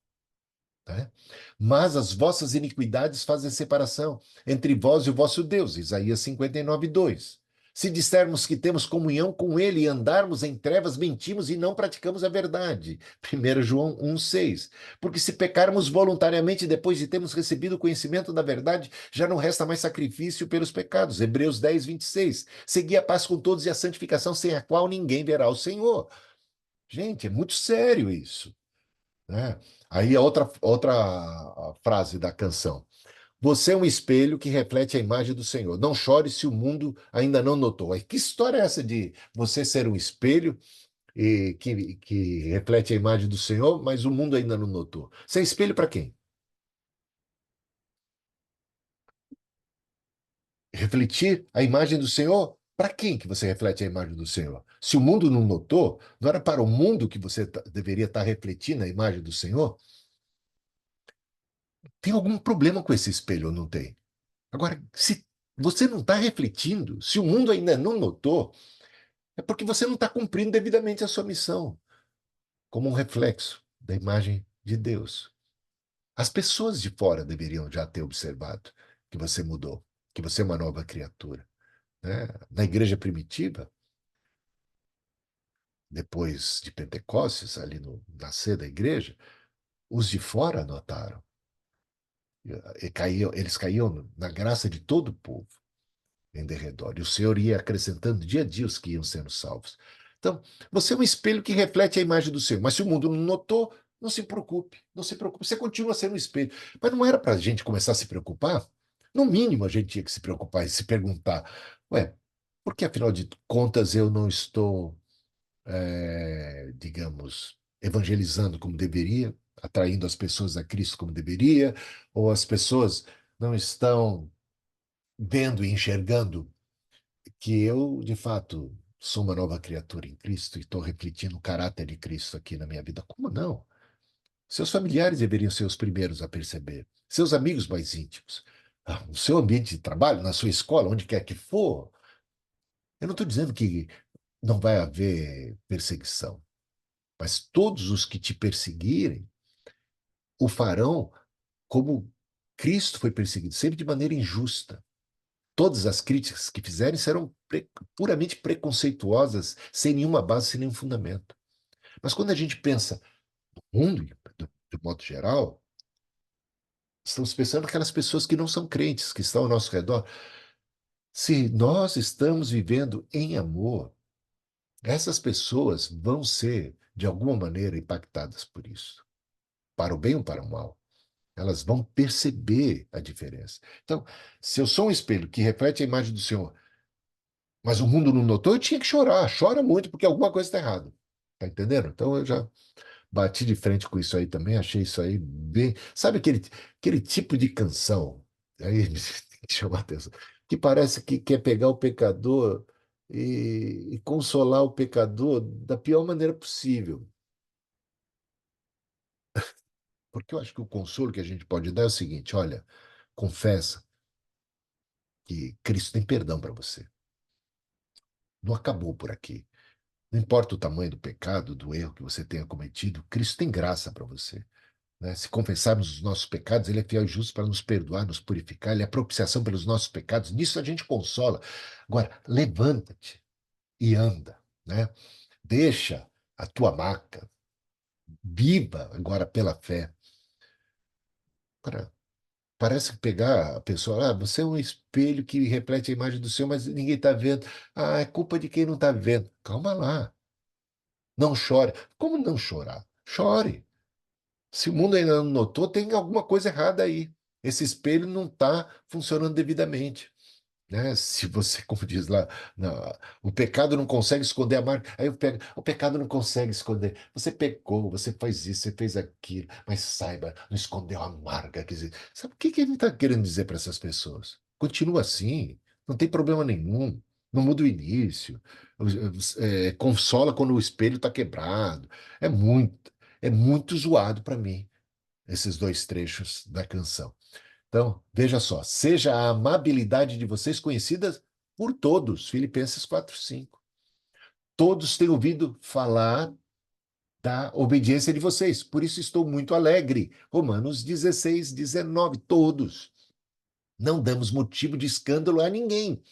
Né? Mas as vossas iniquidades fazem separação entre vós e o vosso Deus. Isaías 59:2. Se dissermos que temos comunhão com ele e andarmos em trevas, mentimos e não praticamos a verdade. 1 João 1:6. Porque se pecarmos voluntariamente depois de termos recebido o conhecimento da verdade, já não resta mais sacrifício pelos pecados. Hebreus 10:26. Segui a paz com todos e a santificação, sem a qual ninguém verá o Senhor. Gente, é muito sério isso, né? Aí a outra frase da canção. Você é um espelho que reflete a imagem do Senhor. Não chore se o mundo ainda não notou. Aí, que história é essa de você ser um espelho que reflete a imagem do Senhor, mas o mundo ainda não notou? Você é espelho para quem? Refletir a imagem do Senhor? Para quem que você reflete a imagem do Senhor? Se o mundo não notou, não era para o mundo que você deveria estar refletindo a imagem do Senhor? Tem algum problema com esse espelho ou não tem? Agora, se você não está refletindo, se o mundo ainda não notou, é porque você não está cumprindo devidamente a sua missão, como um reflexo da imagem de Deus. As pessoas de fora deveriam já ter observado que você mudou, que você é uma nova criatura, né? Na igreja primitiva, depois de Pentecostes, ali no nascer da igreja, os de fora notaram. Eles caíam na graça de todo o povo em derredor. E o Senhor ia acrescentando dia a dia os que iam sendo salvos. Então, você é um espelho que reflete a imagem do Senhor. Mas se o mundo não notou, não se preocupe. Não se preocupe. Você continua sendo um espelho. Mas não era para a gente começar a se preocupar? No mínimo, a gente tinha que se preocupar e se perguntar: ué, por que afinal de contas eu não estou, digamos, evangelizando como deveria, atraindo as pessoas a Cristo como deveria, ou as pessoas não estão vendo e enxergando que eu, de fato, sou uma nova criatura em Cristo e estou refletindo o caráter de Cristo aqui na minha vida? Como não? Seus familiares deveriam ser os primeiros a perceber, seus amigos mais íntimos, no seu ambiente de trabalho, na sua escola, onde quer que for. Eu não estou dizendo que não vai haver perseguição, mas todos os que te perseguirem o farão como Cristo foi perseguido, sempre de maneira injusta. Todas as críticas que fizerem serão puramente preconceituosas, sem nenhuma base, sem nenhum fundamento. Mas quando a gente pensa no mundo, de modo geral, estamos pensando naquelas pessoas que não são crentes, que estão ao nosso redor. Se nós estamos vivendo em amor, essas pessoas vão ser, de alguma maneira, impactadas por isso, para o bem ou para o mal. Elas vão perceber a diferença. Então, se eu sou um espelho que reflete a imagem do Senhor, Mas o mundo não notou, eu tinha que chorar. Chora muito, porque alguma coisa está errada. Tá entendendo? Então eu já bati de frente com isso aí também, achei isso aí bem. Sabe aquele tipo de canção? Aí me chama a atenção. Que parece que quer pegar o pecador e consolar o pecador da pior maneira possível. Porque eu acho que o consolo que a gente pode dar é o seguinte: olha, confessa que Cristo tem perdão para você. Não acabou por aqui. Não importa o tamanho do pecado, do erro que você tenha cometido, Cristo tem graça para você. Né? Se confessarmos os nossos pecados, Ele é fiel e justo para nos perdoar, nos purificar, Ele é propiciação pelos nossos pecados. Nisso a gente consola. Agora, levanta-te e anda, né? Deixa a tua maca, viva agora pela fé. Agora, parece que pegar a pessoa, você é um espelho que reflete a imagem do Senhor, mas ninguém está vendo. Ah, é culpa de quem não está vendo. Calma lá, não chore. Como não chorar? Chore. Se o mundo ainda não notou, tem alguma coisa errada aí. Esse espelho não está funcionando devidamente. Né? Se você, como diz lá, o pecado não consegue esconder a marca, aí o pecado não consegue esconder. Você pecou, você faz isso, você fez aquilo, mas saiba, não escondeu a marca. Quer dizer, sabe o que que ele está querendo dizer para essas pessoas? Continua assim, não tem problema nenhum, não muda o início, consola quando o espelho está quebrado. É muito, é muito zoado para mim, esses dois trechos da canção. Então, veja só, seja a amabilidade de vocês conhecida por todos, Filipenses 4:5. Todos têm ouvido falar da obediência de vocês, por isso estou muito alegre. Romanos 16:19. Todos. Não damos motivo de escândalo a ninguém,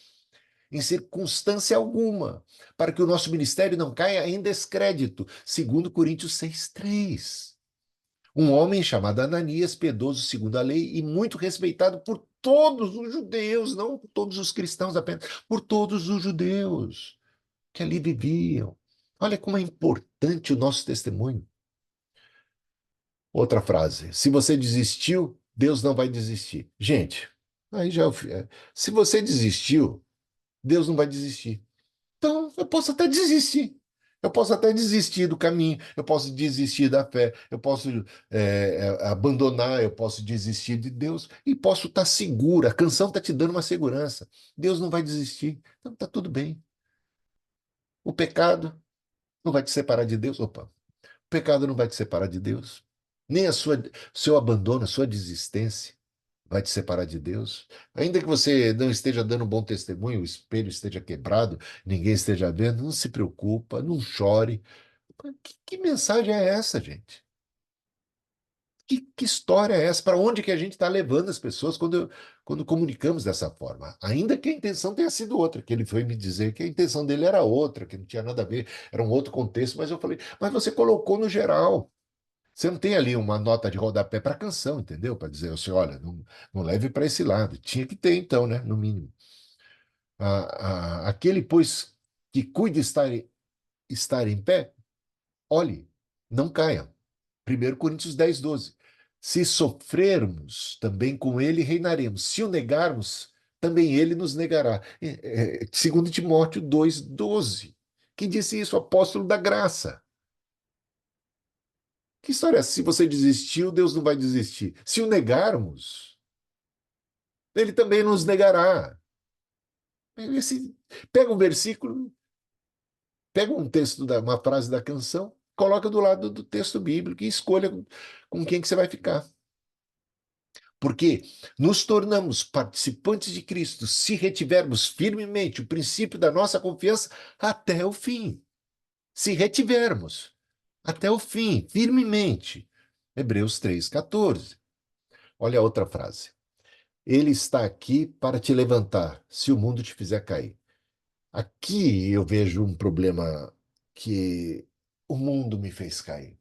em circunstância alguma, para que o nosso ministério não caia em descrédito, segundo Coríntios 6:3. Um homem chamado Ananias, piedoso segundo a lei e muito respeitado por todos os judeus, não por todos os cristãos apenas, por todos os judeus que ali viviam. Olha como é importante o nosso testemunho. Outra frase: se você desistiu, Deus não vai desistir. Gente, aí já se você desistiu, Deus não vai desistir. Então, eu posso até desistir. Eu posso até desistir do caminho, eu posso desistir da fé, eu posso abandonar, eu posso desistir de Deus e posso estar seguro. A canção está te dando uma segurança. Deus não vai desistir. Então, está tudo bem. O pecado não vai te separar de Deus. Opa, o pecado não vai te separar de Deus. Nem seu abandono, a sua desistência vai te separar de Deus. Ainda que você não esteja dando um bom testemunho, o espelho esteja quebrado, ninguém esteja vendo, não se preocupa, não chore. Que mensagem é essa, gente? Que história é essa? Para onde que a gente está levando as pessoas quando comunicamos dessa forma? Ainda que a intenção tenha sido outra, que ele foi me dizer que a intenção dele era outra, que não tinha nada a ver, era um outro contexto, mas eu falei, mas você colocou no geral. Você não tem ali uma nota de rodapé para a canção, entendeu? Para dizer assim, olha, não leve para esse lado. Tinha que ter, então, né? No mínimo. Aquele, pois, que cuide estar em pé, olhe, não caia. 1 Coríntios 10:12. Se sofrermos, também com ele reinaremos. Se o negarmos, também ele nos negará. 2 Timóteo 2:12. Quem disse isso? O apóstolo da graça. Que história é essa? Se você desistiu, Deus não vai desistir. Se o negarmos, ele também nos negará. Pega um versículo, pega um texto, uma frase da canção, coloca do lado do texto bíblico e escolha com quem que você vai ficar. Porque nos tornamos participantes de Cristo se retivermos firmemente o princípio da nossa confiança até o fim. Se retivermos até o fim, firmemente. Hebreus 3:14. Olha a outra frase. Ele está aqui para te levantar, se o mundo te fizer cair. Aqui eu vejo um problema que o mundo me fez cair.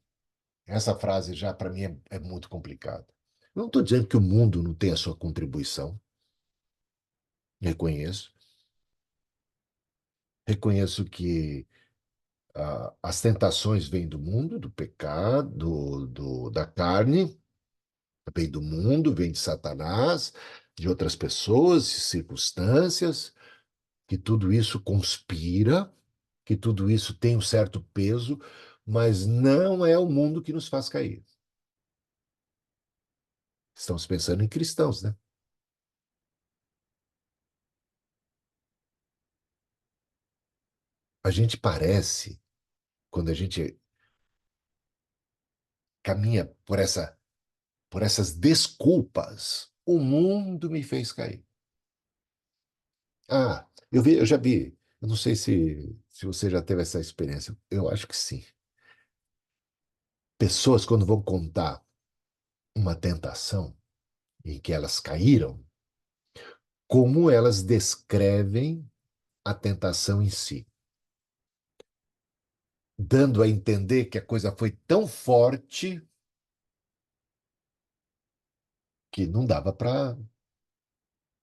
Essa frase já para mim é muito complicada. Não estou dizendo que o mundo não tem a sua contribuição. Reconheço. Reconheço que as tentações vêm do mundo, do pecado, da carne, vem do mundo, vem de Satanás, de outras pessoas, de circunstâncias. que tudo isso conspira, que tudo isso tem um certo peso, mas não é o mundo que nos faz cair. Estamos pensando em cristãos, né? A gente parece, quando a gente caminha por essas desculpas, o mundo me fez cair. Ah, eu já vi, eu não sei se você já teve essa experiência, eu acho que sim. Pessoas, quando vão contar uma tentação em que elas caíram, como elas descrevem a tentação em si, dando a entender que a coisa foi tão forte que não dava para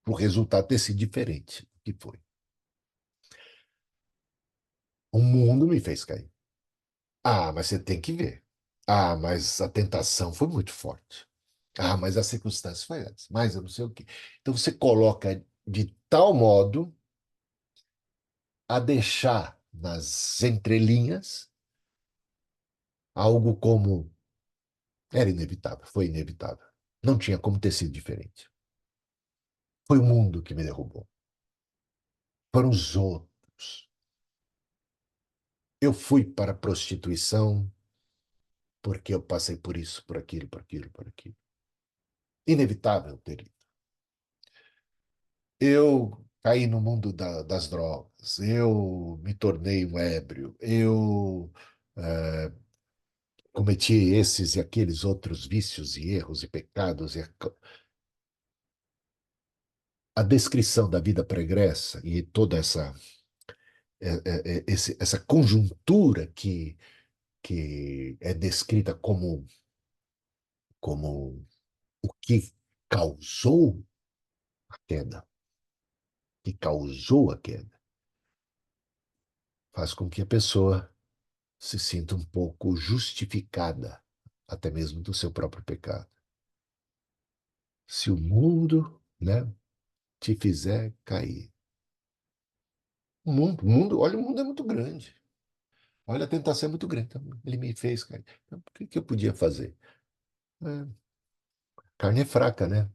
o resultado ter sido diferente do que foi. O mundo me fez cair. Ah, mas você tem que ver. Ah, mas a tentação foi muito forte. Ah, mas a circunstância foi essa. Mas eu não sei o quê. Então você coloca de tal modo a deixar nas entrelinhas algo como era inevitável, foi inevitável. Não tinha como ter sido diferente. Foi o mundo que me derrubou. Foram os outros. Eu fui para a prostituição porque eu passei por isso, por aquilo, por aquilo, por aquilo. Inevitável ter ido. Eu caí no mundo das drogas, eu me tornei um ébrio, eu cometi esses e aqueles outros vícios e erros e pecados. A descrição da vida pregressa e toda essa conjuntura que é descrita como o que causou a queda, que causou a queda, faz com que a pessoa se sinta um pouco justificada, até mesmo do seu próprio pecado. Se o mundo, né, te fizer cair. Olha, o mundo é muito grande. Olha, a tentação é muito grande. Então, ele me fez cair. Então, o que que eu podia fazer? É, carne é fraca, né?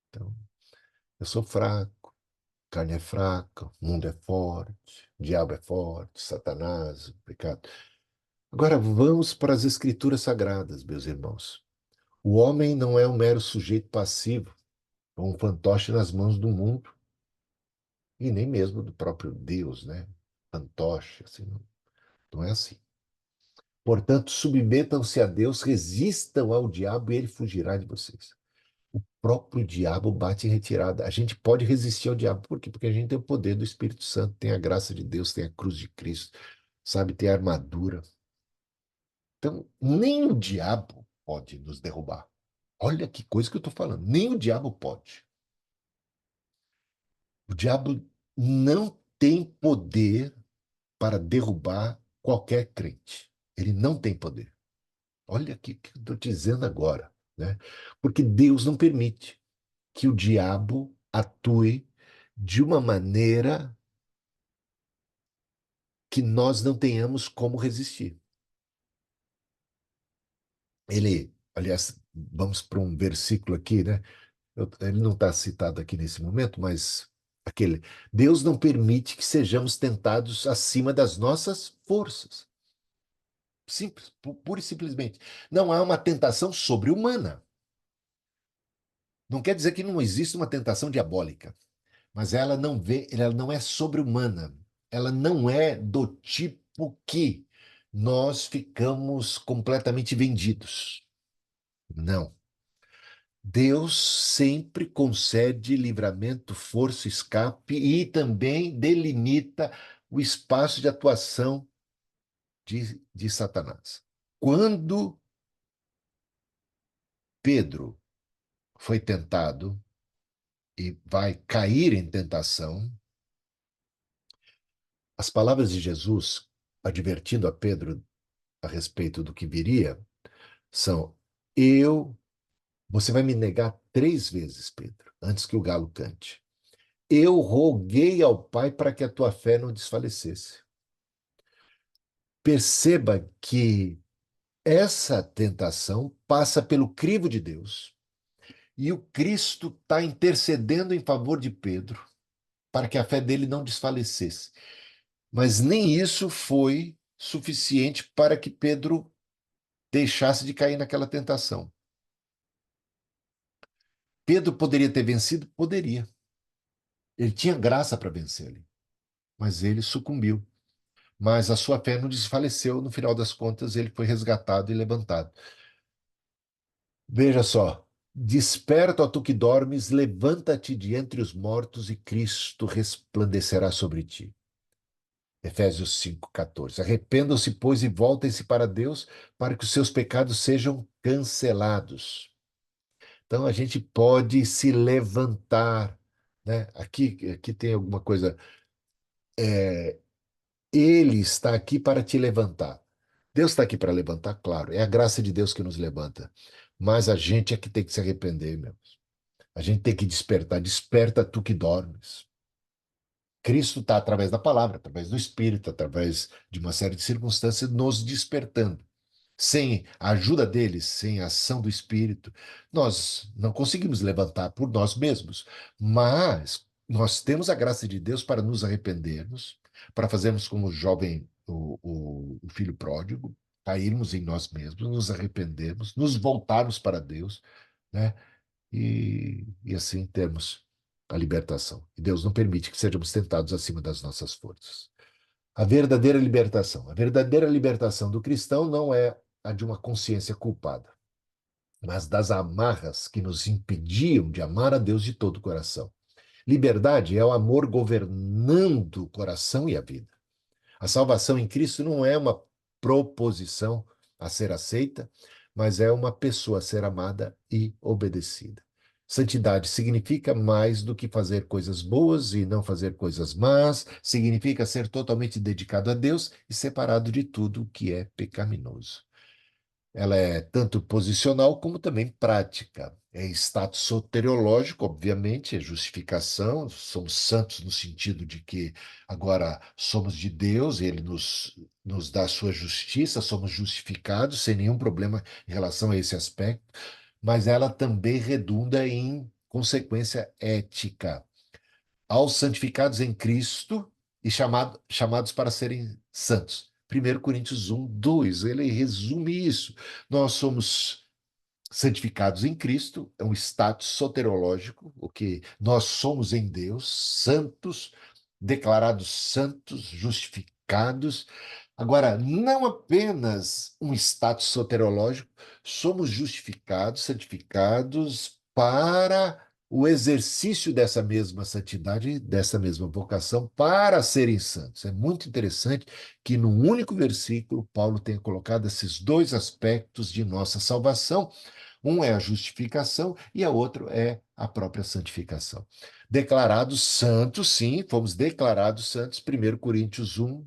Então, eu sou fraco, carne é fraca, o mundo é forte, o diabo é forte, Satanás, o pecado. Agora vamos para as escrituras sagradas, meus irmãos. O homem não é um mero sujeito passivo, ou um fantoche nas mãos do mundo, e nem mesmo do próprio Deus, né? Fantoche, assim, não é assim. Portanto, submetam-se a Deus, resistam ao diabo e ele fugirá de vocês. O próprio diabo bate em retirada. A gente pode resistir ao diabo, por quê? Porque a gente tem o poder do Espírito Santo, tem a graça de Deus, tem a cruz de Cristo, sabe, tem a armadura. Então, nem o diabo pode nos derrubar. Olha que coisa que eu estou falando. Nem o diabo pode. O diabo não tem poder para derrubar qualquer crente. Ele não tem poder. Olha o que eu estou dizendo agora, né? Porque Deus não permite que o diabo atue de uma maneira que nós não tenhamos como resistir. Ele, aliás, vamos para um versículo aqui, né? Ele não está citado aqui nesse momento, mas aquele, Deus não permite que sejamos tentados acima das nossas forças. Simples, pura e simplesmente. Não há uma tentação sobre-humana. Não quer dizer que não existe uma tentação diabólica, mas ela não é sobre-humana. Ela não é do tipo que nós ficamos completamente vendidos. Não. Deus sempre concede livramento, força, escape e também delimita o espaço de atuação de Satanás. Quando Pedro foi tentado e vai cair em tentação, as palavras de Jesus, advertindo a Pedro a respeito do que viria, são: você vai me negar 3 vezes, Pedro, antes que o galo cante. eu roguei ao Pai para que a tua fé não desfalecesse. Perceba que essa tentação passa pelo crivo de Deus e o Cristo está intercedendo em favor de Pedro para que a fé dele não desfalecesse. Mas nem isso foi suficiente para que Pedro deixasse de cair naquela tentação. Pedro poderia ter vencido? Poderia. Ele tinha graça para vencer ali, mas ele sucumbiu. Mas a sua fé não desfaleceu, no final das contas ele foi resgatado e levantado. Veja só, desperta, ó tu que dormes, levanta-te de entre os mortos e Cristo resplandecerá sobre ti. Efésios 5,14. Arrependam-se, pois, e voltem-se para Deus, para que os seus pecados sejam cancelados. Então a gente pode se levantar, né? Aqui tem alguma coisa. Ele está aqui para te levantar. Deus está aqui para levantar, claro. É a graça de Deus que nos levanta. Mas a gente é que tem que se arrepender, meu. A gente tem que despertar. Desperta tu que dormes. Cristo está através da palavra, através do Espírito, através de uma série de circunstâncias, nos despertando. Sem a ajuda deles, sem a ação do Espírito, nós não conseguimos levantar por nós mesmos. Mas nós temos a graça de Deus para nos arrependermos, para fazermos como o jovem, o filho pródigo, cairmos em nós mesmos, nos arrependermos, nos voltarmos para Deus, né? E assim termos a libertação. E Deus não permite que sejamos tentados acima das nossas forças. A verdadeira libertação do cristão não é a de uma consciência culpada, mas das amarras que nos impediam de amar a Deus de todo o coração. Liberdade é o amor governando o coração e a vida. A salvação em Cristo não é uma proposição a ser aceita, mas é uma pessoa a ser amada e obedecida. Santidade significa mais do que fazer coisas boas e não fazer coisas más, significa ser totalmente dedicado a Deus e separado de tudo o que é pecaminoso. Ela é tanto posicional como também prática. É status soteriológico, obviamente, é justificação, somos santos no sentido de que agora somos de Deus, ele nos dá a sua justiça, somos justificados sem nenhum problema em relação a esse aspecto, mas ela também redunda em consequência ética. Aos santificados em Cristo e chamados para serem santos. 1 Coríntios 1, 2, ele resume isso. Nós somos santificados em Cristo, é um status soterológico, o que nós somos em Deus, santos, declarados santos, justificados. Agora, não apenas um status soterológico, somos justificados, santificados para o exercício dessa mesma santidade, dessa mesma vocação, para serem santos. É muito interessante que num único versículo Paulo tenha colocado esses dois aspectos de nossa salvação. Um é a justificação e a outro é a própria santificação. Declarados santos, sim, fomos declarados santos, 1 Coríntios 1,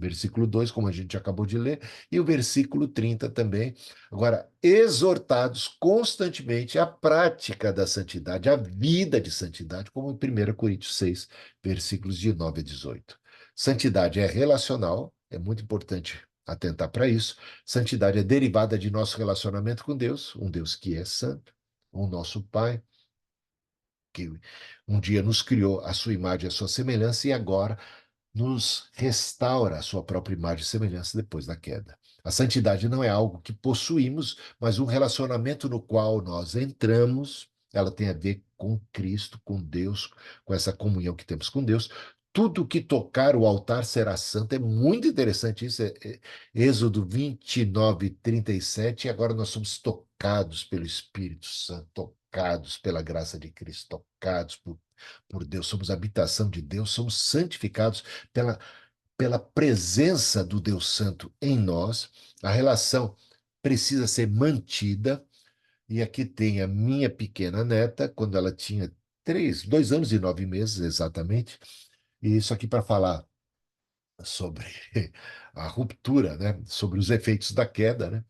versículo 2, como a gente acabou de ler, e o versículo 30 também. Agora, exortados constantemente à prática da santidade, à vida de santidade, como em 1 Coríntios 6, versículos de 9 a 18. Santidade é relacional, é muito importante atentar para isso. Santidade é derivada de nosso relacionamento com Deus, um Deus que é santo, o nosso Pai, que um dia nos criou à sua imagem e à sua semelhança, e agora nos restaura a sua própria imagem e semelhança depois da queda. A santidade não é algo que possuímos, mas um relacionamento no qual nós entramos. Ela tem a ver com Cristo, com Deus, com essa comunhão que temos com Deus. Tudo que tocar o altar será santo. É muito interessante isso. Êxodo 29, 37. E agora nós somos tocados pelo Espírito Santo, tocados pela graça de Cristo, tocados por Deus, somos habitação de Deus, somos santificados pela presença do Deus Santo em nós. A relação precisa ser mantida. E aqui tem a minha pequena neta, quando ela tinha 2 anos e 9 meses exatamente, e isso aqui para falar sobre a ruptura, né? Sobre os efeitos da queda, né?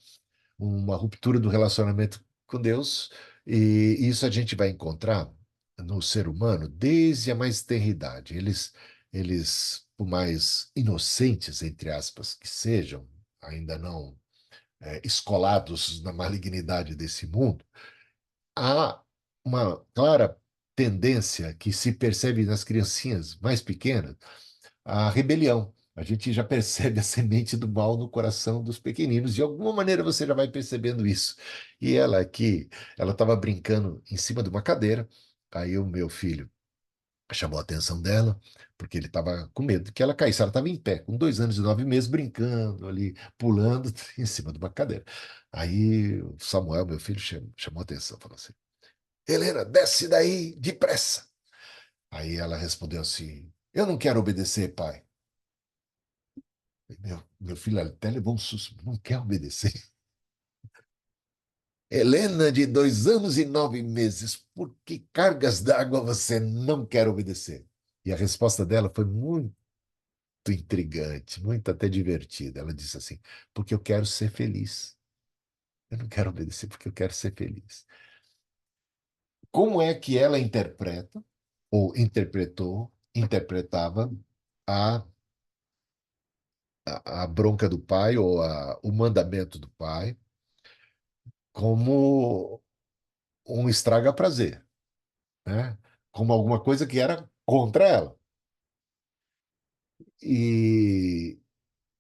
Uma ruptura do relacionamento com Deus, e isso a gente vai encontrar no ser humano desde a mais tenra idade. Por mais inocentes, entre aspas, que sejam, ainda não escolados na malignidade desse mundo, há uma clara tendência que se percebe nas criancinhas mais pequenas, a rebelião. A gente já percebe a semente do mal no coração dos pequeninos. De alguma maneira você já vai percebendo isso. E ela aqui, ela estava brincando em cima de uma cadeira. Aí o meu filho chamou a atenção dela, porque ele estava com medo que ela caísse. Ela estava em pé, com 2 anos e 9 meses, brincando ali, pulando em cima de uma cadeira. Aí o Samuel, meu filho, chamou a atenção, falou assim: Helena, desce daí depressa. Aí ela respondeu assim: Eu não quero obedecer, pai. Meu filho até levou um susto, não quer obedecer. Helena, de 2 anos e 9 meses, por que cargas d'água você não quer obedecer? E a resposta dela foi muito intrigante, muito até divertida. Ela disse assim: porque eu quero ser feliz. Eu não quero obedecer porque eu quero ser feliz. Como é que ela interpreta, ou interpretava a, a bronca do pai, ou o mandamento do pai, como um estraga-prazer, né? Como alguma coisa que era contra ela. E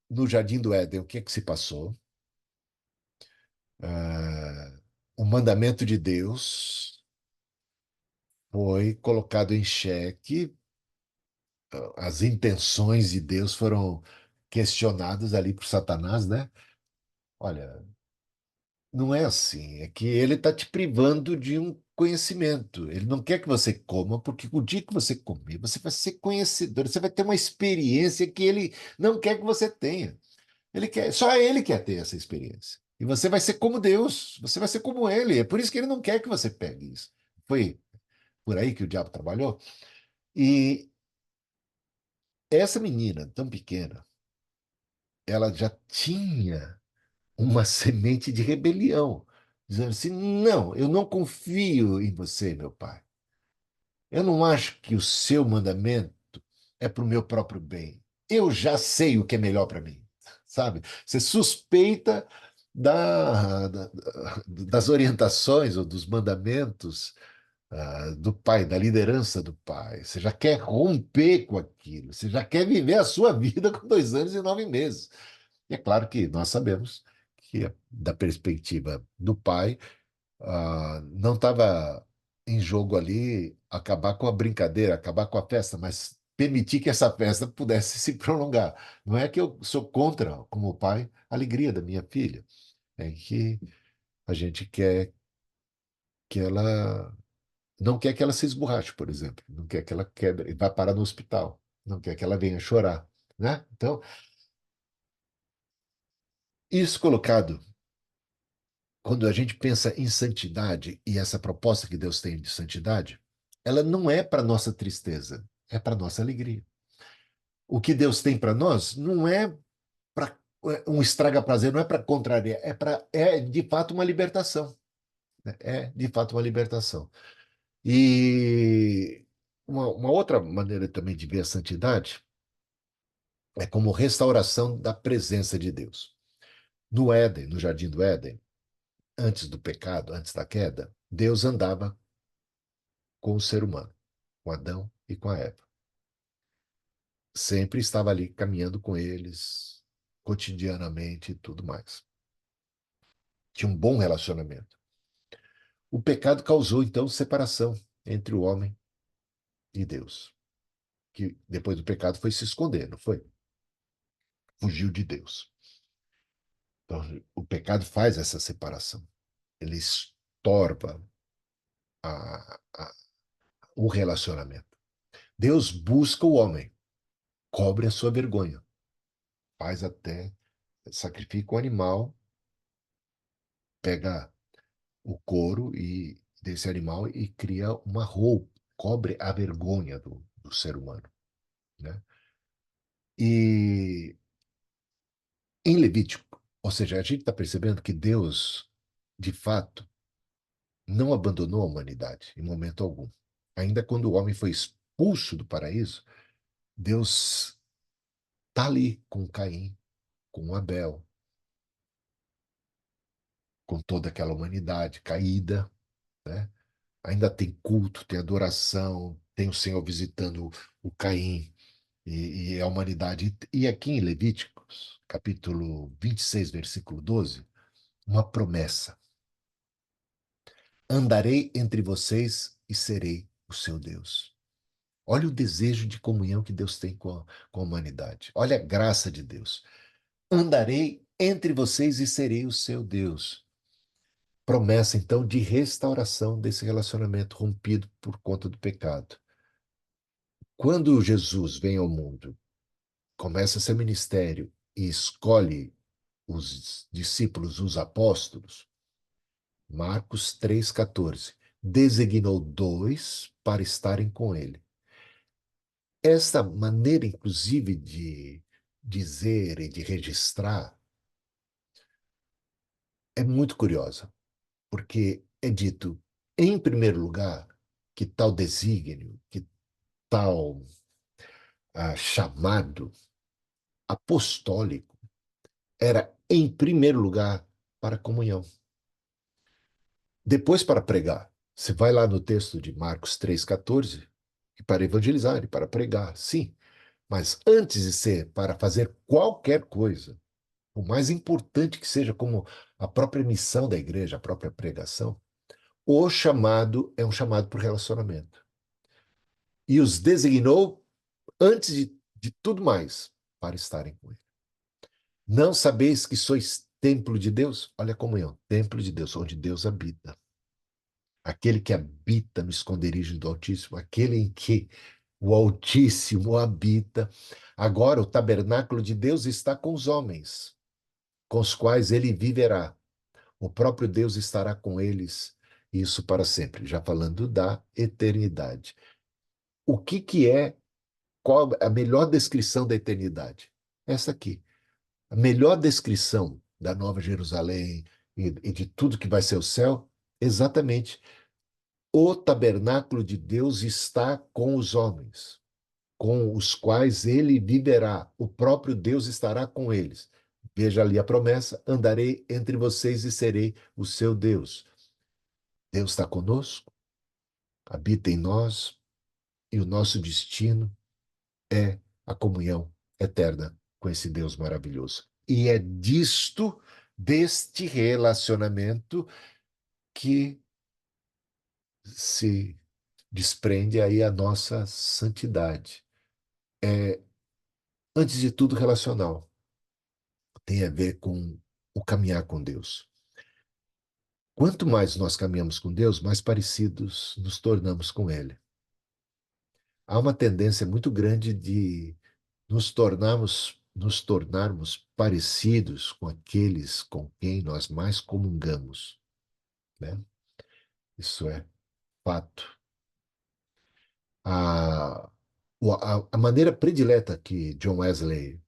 no Jardim do Éden, o que é que se passou? O mandamento de Deus foi colocado em xeque, as intenções de Deus foram questionadas ali por Satanás, né? Olha, não é assim, é que ele está te privando de um conhecimento. Ele não quer que você coma, porque o dia que você comer, você vai ser conhecedor, você vai ter uma experiência que ele não quer que você tenha. Só ele quer ter essa experiência. E você vai ser como Deus, você vai ser como ele. É por isso que ele não quer que você pegue isso. Foi por aí que o diabo trabalhou. E essa menina tão pequena, ela já tinha uma semente de rebelião, dizendo assim: não, eu não confio em você, meu pai. Eu não acho que o seu mandamento é para o meu próprio bem. Eu já sei o que é melhor para mim, sabe? Você suspeita das orientações ou dos mandamentos do pai, da liderança do pai. Você já quer romper com aquilo, você já quer viver a sua vida com 2 anos e 9 meses. E é claro que nós sabemos que, da perspectiva do pai, não estava em jogo ali acabar com a brincadeira, acabar com a festa, mas permitir que essa festa pudesse se prolongar. Não é que eu sou contra, como pai, a alegria da minha filha. É que a gente quer que ela não quer que ela se esborrache, por exemplo, não quer que ela quebre, vá parar no hospital, não quer que ela venha chorar, né? Então, isso colocado, quando a gente pensa em santidade e essa proposta que Deus tem de santidade, ela não é para nossa tristeza, é para nossa alegria. O que Deus tem para nós não é para um estraga-prazer, não é para contrariar, é de fato uma libertação, né? É de fato uma libertação. E uma outra maneira também de ver a santidade é como restauração da presença de Deus. No Éden, no Jardim do Éden, antes do pecado, antes da queda, Deus andava com o ser humano, com Adão e com a Eva. Sempre estava ali caminhando com eles, cotidianamente e tudo mais. Tinha um bom relacionamento. O pecado causou, então, separação entre o homem e Deus, que depois do pecado foi se esconder, não foi? Fugiu de Deus. Então, o pecado faz essa separação. Ele estorva a, o relacionamento. Deus busca o homem, cobre a sua vergonha, faz até, sacrifica o animal, pega o couro desse animal e cria uma roupa, cobre a vergonha do ser humano, né? E em Levítico, ou seja, a gente está percebendo que Deus, de fato, não abandonou a humanidade em momento algum. Ainda quando o homem foi expulso do paraíso, Deus está ali com Caim, com Abel, com toda aquela humanidade caída, né? Ainda tem culto, tem adoração, tem o Senhor visitando o Caim e a humanidade. E aqui em Levíticos, capítulo 26, versículo 12, uma promessa: andarei entre vocês e serei o seu Deus. Olha o desejo de comunhão que Deus tem com a humanidade. Olha a graça de Deus. Andarei entre vocês e serei o seu Deus. Promessa, então, de restauração desse relacionamento rompido por conta do pecado. Quando Jesus vem ao mundo, começa seu ministério e escolhe os discípulos, os apóstolos, Marcos 3,14, designou 2 para estarem com ele. Esta maneira, inclusive, de dizer e de registrar é muito curiosa, porque é dito, em primeiro lugar, que tal desígnio, que tal chamado apostólico era, em primeiro lugar, para comunhão. Depois, para pregar. Você vai lá no texto de Marcos 3,14, e para evangelizar, e para pregar, sim. Mas antes de ser para fazer qualquer coisa, o mais importante que seja, como a própria missão da igreja, a própria pregação, o chamado é um chamado por relacionamento. E os designou, antes de tudo mais, para estarem com ele. Não sabeis que sois templo de Deus? Olha a comunhão, templo de Deus, onde Deus habita. Aquele que habita no esconderijo do Altíssimo, aquele em que o Altíssimo habita. Agora o tabernáculo de Deus está com os homens, com os quais ele viverá. O próprio Deus estará com eles, isso para sempre. Já falando da eternidade. O que é, qual a melhor descrição da eternidade? Essa aqui. A melhor descrição da Nova Jerusalém e de tudo que vai ser o céu, exatamente. O tabernáculo de Deus está com os homens, com os quais ele viverá. O próprio Deus estará com eles. Veja ali a promessa: andarei entre vocês e serei o seu Deus. Deus está conosco, habita em nós, e o nosso destino é a comunhão eterna com esse Deus maravilhoso. E é deste relacionamento, que se desprende aí a nossa santidade. É, antes de tudo, relacional. Tem a ver com o caminhar com Deus. Quanto mais nós caminhamos com Deus, mais parecidos nos tornamos com Ele. Há uma tendência muito grande de nos tornarmos parecidos com aqueles com quem nós mais comungamos, né? Isso é fato. A, a maneira predileta que John Wesley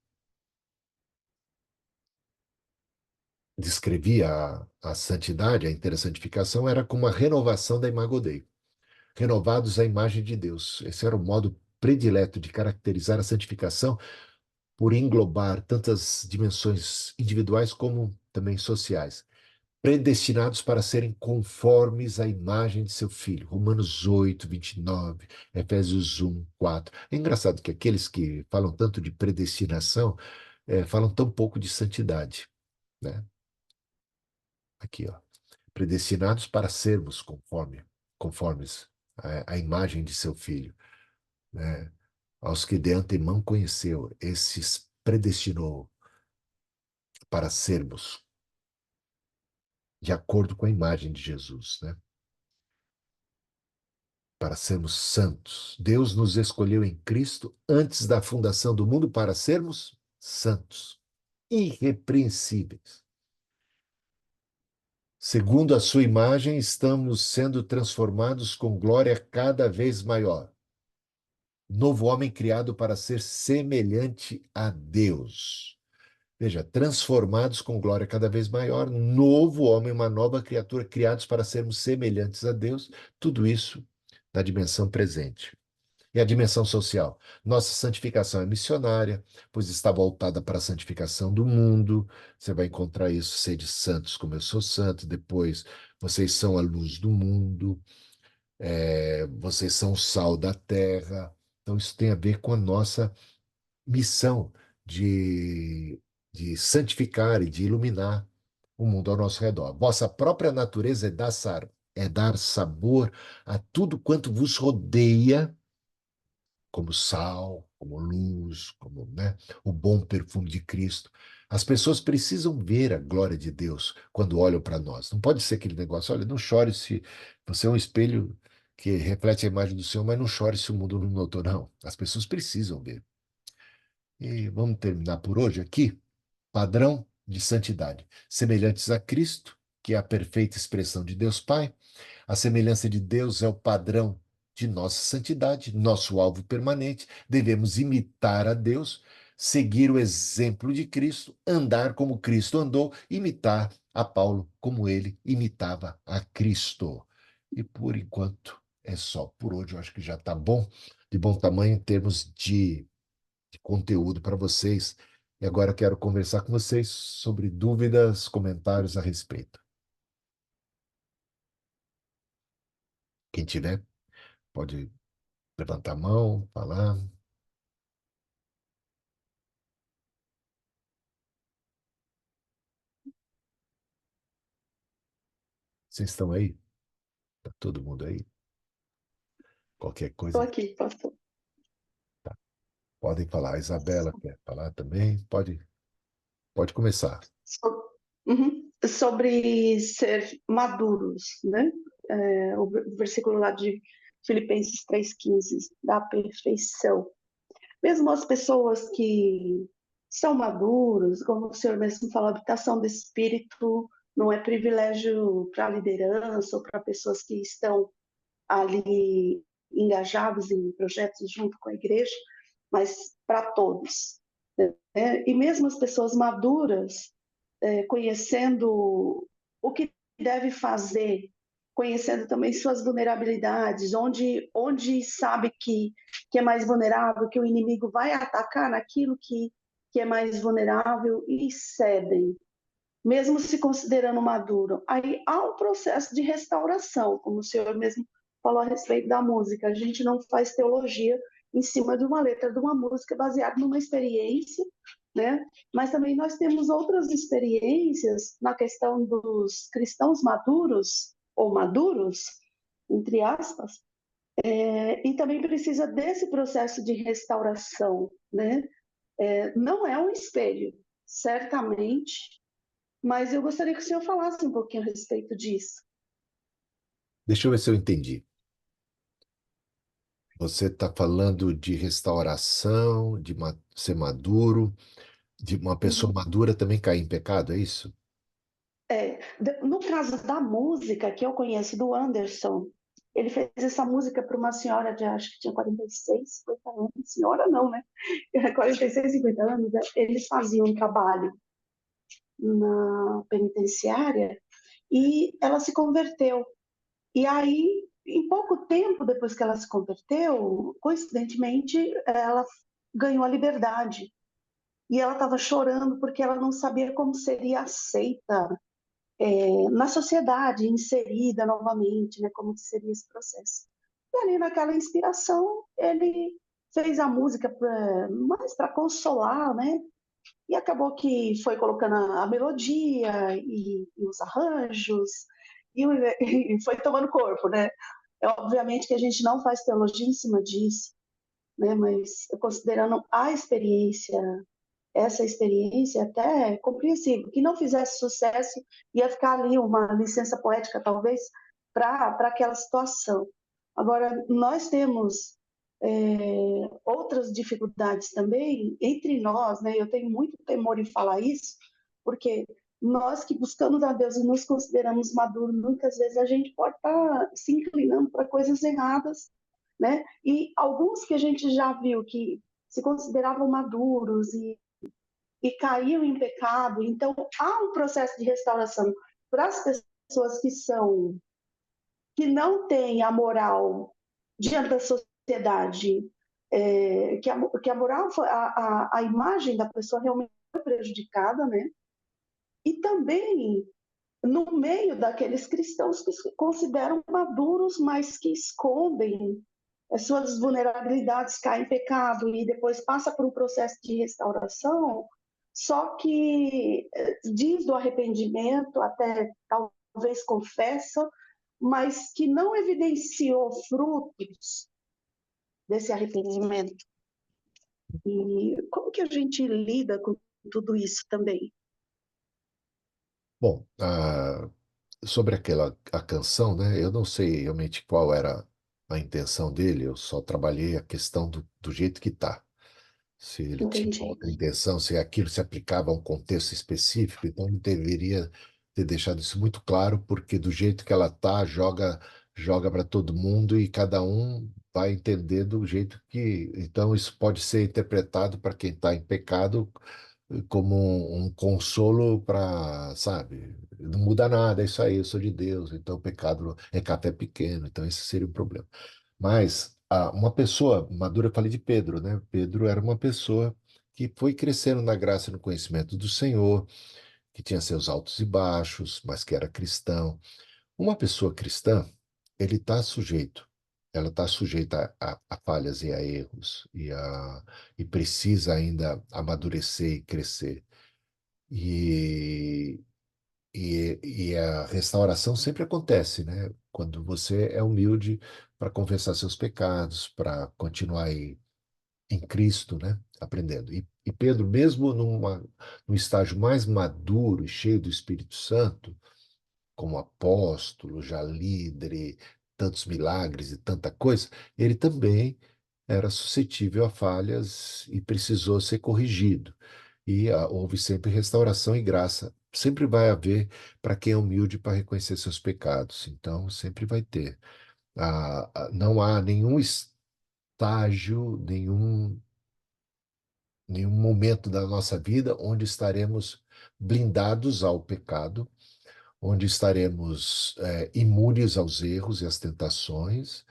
descrevia a santidade, a inteira santificação, era como a renovação da imago Dei, renovados à imagem de Deus. Esse era o modo predileto de caracterizar a santificação, por englobar tantas dimensões individuais como também sociais. Predestinados para serem conformes à imagem de seu Filho. Romanos 8, 29, Efésios 1, 4. É engraçado que aqueles que falam tanto de predestinação falam tão pouco de santidade, né? Aqui, ó. Predestinados para sermos conformes à imagem de seu Filho, né? Aos que de antemão conheceu, esses predestinou para sermos de acordo com a imagem de Jesus, né? Para sermos santos. Deus nos escolheu em Cristo antes da fundação do mundo para sermos santos, irrepreensíveis. Segundo a sua imagem, estamos sendo transformados com glória cada vez maior. Novo homem criado para ser semelhante a Deus. Veja, transformados com glória cada vez maior, novo homem, uma nova criatura, criados para sermos semelhantes a Deus, tudo isso na dimensão presente. E a dimensão social? Nossa santificação é missionária, pois está voltada para a santificação do mundo. Você vai encontrar isso, sede santos como eu sou santo. Depois, vocês são a luz do mundo, vocês são o sal da terra. Então, isso tem a ver com a nossa missão de, de santificar e de iluminar o mundo ao nosso redor. Vossa própria natureza é dar sabor a tudo quanto vos rodeia, como sal, como luz, como, né, o bom perfume de Cristo. As pessoas precisam ver a glória de Deus quando olham para nós. Não pode ser aquele negócio, olha, não chore se você é um espelho que reflete a imagem do Senhor, mas não chore se o mundo não notou, não. As pessoas precisam ver. E vamos terminar por hoje aqui. Padrão de santidade. Semelhantes a Cristo, que é a perfeita expressão de Deus Pai. A semelhança de Deus é o padrão de nossa santidade, nosso alvo permanente. Devemos imitar a Deus, seguir o exemplo de Cristo, andar como Cristo andou, imitar a Paulo como ele imitava a Cristo. E por enquanto é só. Por hoje eu acho que já está bom, de bom tamanho em termos de conteúdo para vocês. E agora eu quero conversar com vocês sobre dúvidas, comentários a respeito. Quem tiver, pode levantar a mão, falar. Vocês estão aí? Está todo mundo aí? Qualquer Estou coisa, aqui, pastor. podem falar. A Isabela quer falar também? Pode começar. Sobre ser maduros, né? O versículo lá de Filipenses 3,15, da perfeição. Mesmo as pessoas que são maduros, como o senhor mesmo falou, a habitação do Espírito não é privilégio para a liderança ou para pessoas que estão ali engajados em projetos junto com a igreja, mas para todos, né? E mesmo as pessoas maduras, conhecendo o que deve fazer, conhecendo também suas vulnerabilidades, onde sabe que é mais vulnerável, que o inimigo vai atacar naquilo que é mais vulnerável e cedem, mesmo se considerando maduro. Aí há um processo de restauração, como o senhor mesmo falou a respeito da música. A gente não faz teologia em cima de uma letra de uma música baseada numa experiência, né? Mas também nós temos outras experiências na questão dos cristãos maduros, ou maduros, entre aspas, e também precisa desse processo de restauração, né? Não é um espelho, certamente, mas eu gostaria que o senhor falasse um pouquinho a respeito disso. Deixa eu ver se eu entendi. Você está falando de restauração, de ser maduro, de uma pessoa madura também cair em pecado, é isso? No caso da música que eu conheço do Anderson, ele fez essa música para uma senhora de, acho que tinha 46, 50 anos. Senhora não, né? 46, 50 anos. Eles faziam um trabalho na penitenciária e ela se converteu. E aí, em pouco tempo depois que ela se converteu, coincidentemente, ela ganhou a liberdade. E ela estava chorando porque ela não sabia como seria aceita na sociedade, inserida novamente, né, como que seria esse processo. E ali naquela inspiração, ele fez a música mais para consolar, né? E acabou que foi colocando a melodia e os arranjos e foi tomando corpo, né? Obviamente que a gente não faz teologia em cima disso, né? Mas considerando a experiência, essa experiência até é compreensível. Que não fizesse sucesso, ia ficar ali uma licença poética, talvez, para aquela situação. Agora, nós temos outras dificuldades também entre nós, né? Eu tenho muito temor em falar isso, porque nós que buscamos a Deus e nos consideramos maduros, muitas vezes a gente pode estar se inclinando para coisas erradas, né? E alguns que a gente já viu que se consideravam maduros e caíam em pecado. Então, há um processo de restauração para as pessoas que não têm a moral diante da sociedade, que a moral, a imagem da pessoa realmente foi prejudicada, né? E também no meio daqueles cristãos que se consideram maduros, mas que escondem as suas vulnerabilidades, caem em pecado e depois passa por um processo de restauração, só que diz do arrependimento, até talvez confessa, mas que não evidenciou frutos desse arrependimento. E como que a gente lida com tudo isso também? Bom, sobre a canção, né? Eu não sei realmente qual era a intenção dele, eu só trabalhei a questão do jeito que está. Se ele tinha Entendi. outra intenção, se aquilo se aplicava a um contexto específico, então ele deveria ter deixado isso muito claro, porque do jeito que ela está, joga para todo mundo e cada um vai entender do jeito que. Então, isso pode ser interpretado para quem está em pecado como um consolo para, sabe, não muda nada, é isso aí, eu sou de Deus, então o pecado é café pequeno, então esse seria o problema. Mas uma pessoa madura, eu falei de Pedro, né? Pedro era uma pessoa que foi crescendo na graça e no conhecimento do Senhor, que tinha seus altos e baixos, mas que era cristão. Uma pessoa cristã, ele está sujeito, ela está sujeita a falhas e a erros, e precisa ainda amadurecer e crescer. E, e a restauração sempre acontece, né? Quando você é humilde para confessar seus pecados, para continuar aí em Cristo, né? Aprendendo. E Pedro, mesmo num estágio mais maduro e cheio do Espírito Santo, como apóstolo, já líder, tantos milagres e tanta coisa, ele também era suscetível a falhas e precisou ser corrigido. E houve sempre restauração e graça. Sempre vai haver para quem é humilde para reconhecer seus pecados. Então, sempre vai ter. Não há nenhum estágio, nenhum momento da nossa vida onde estaremos blindados ao pecado, onde estaremos imunes aos erros e às tentações,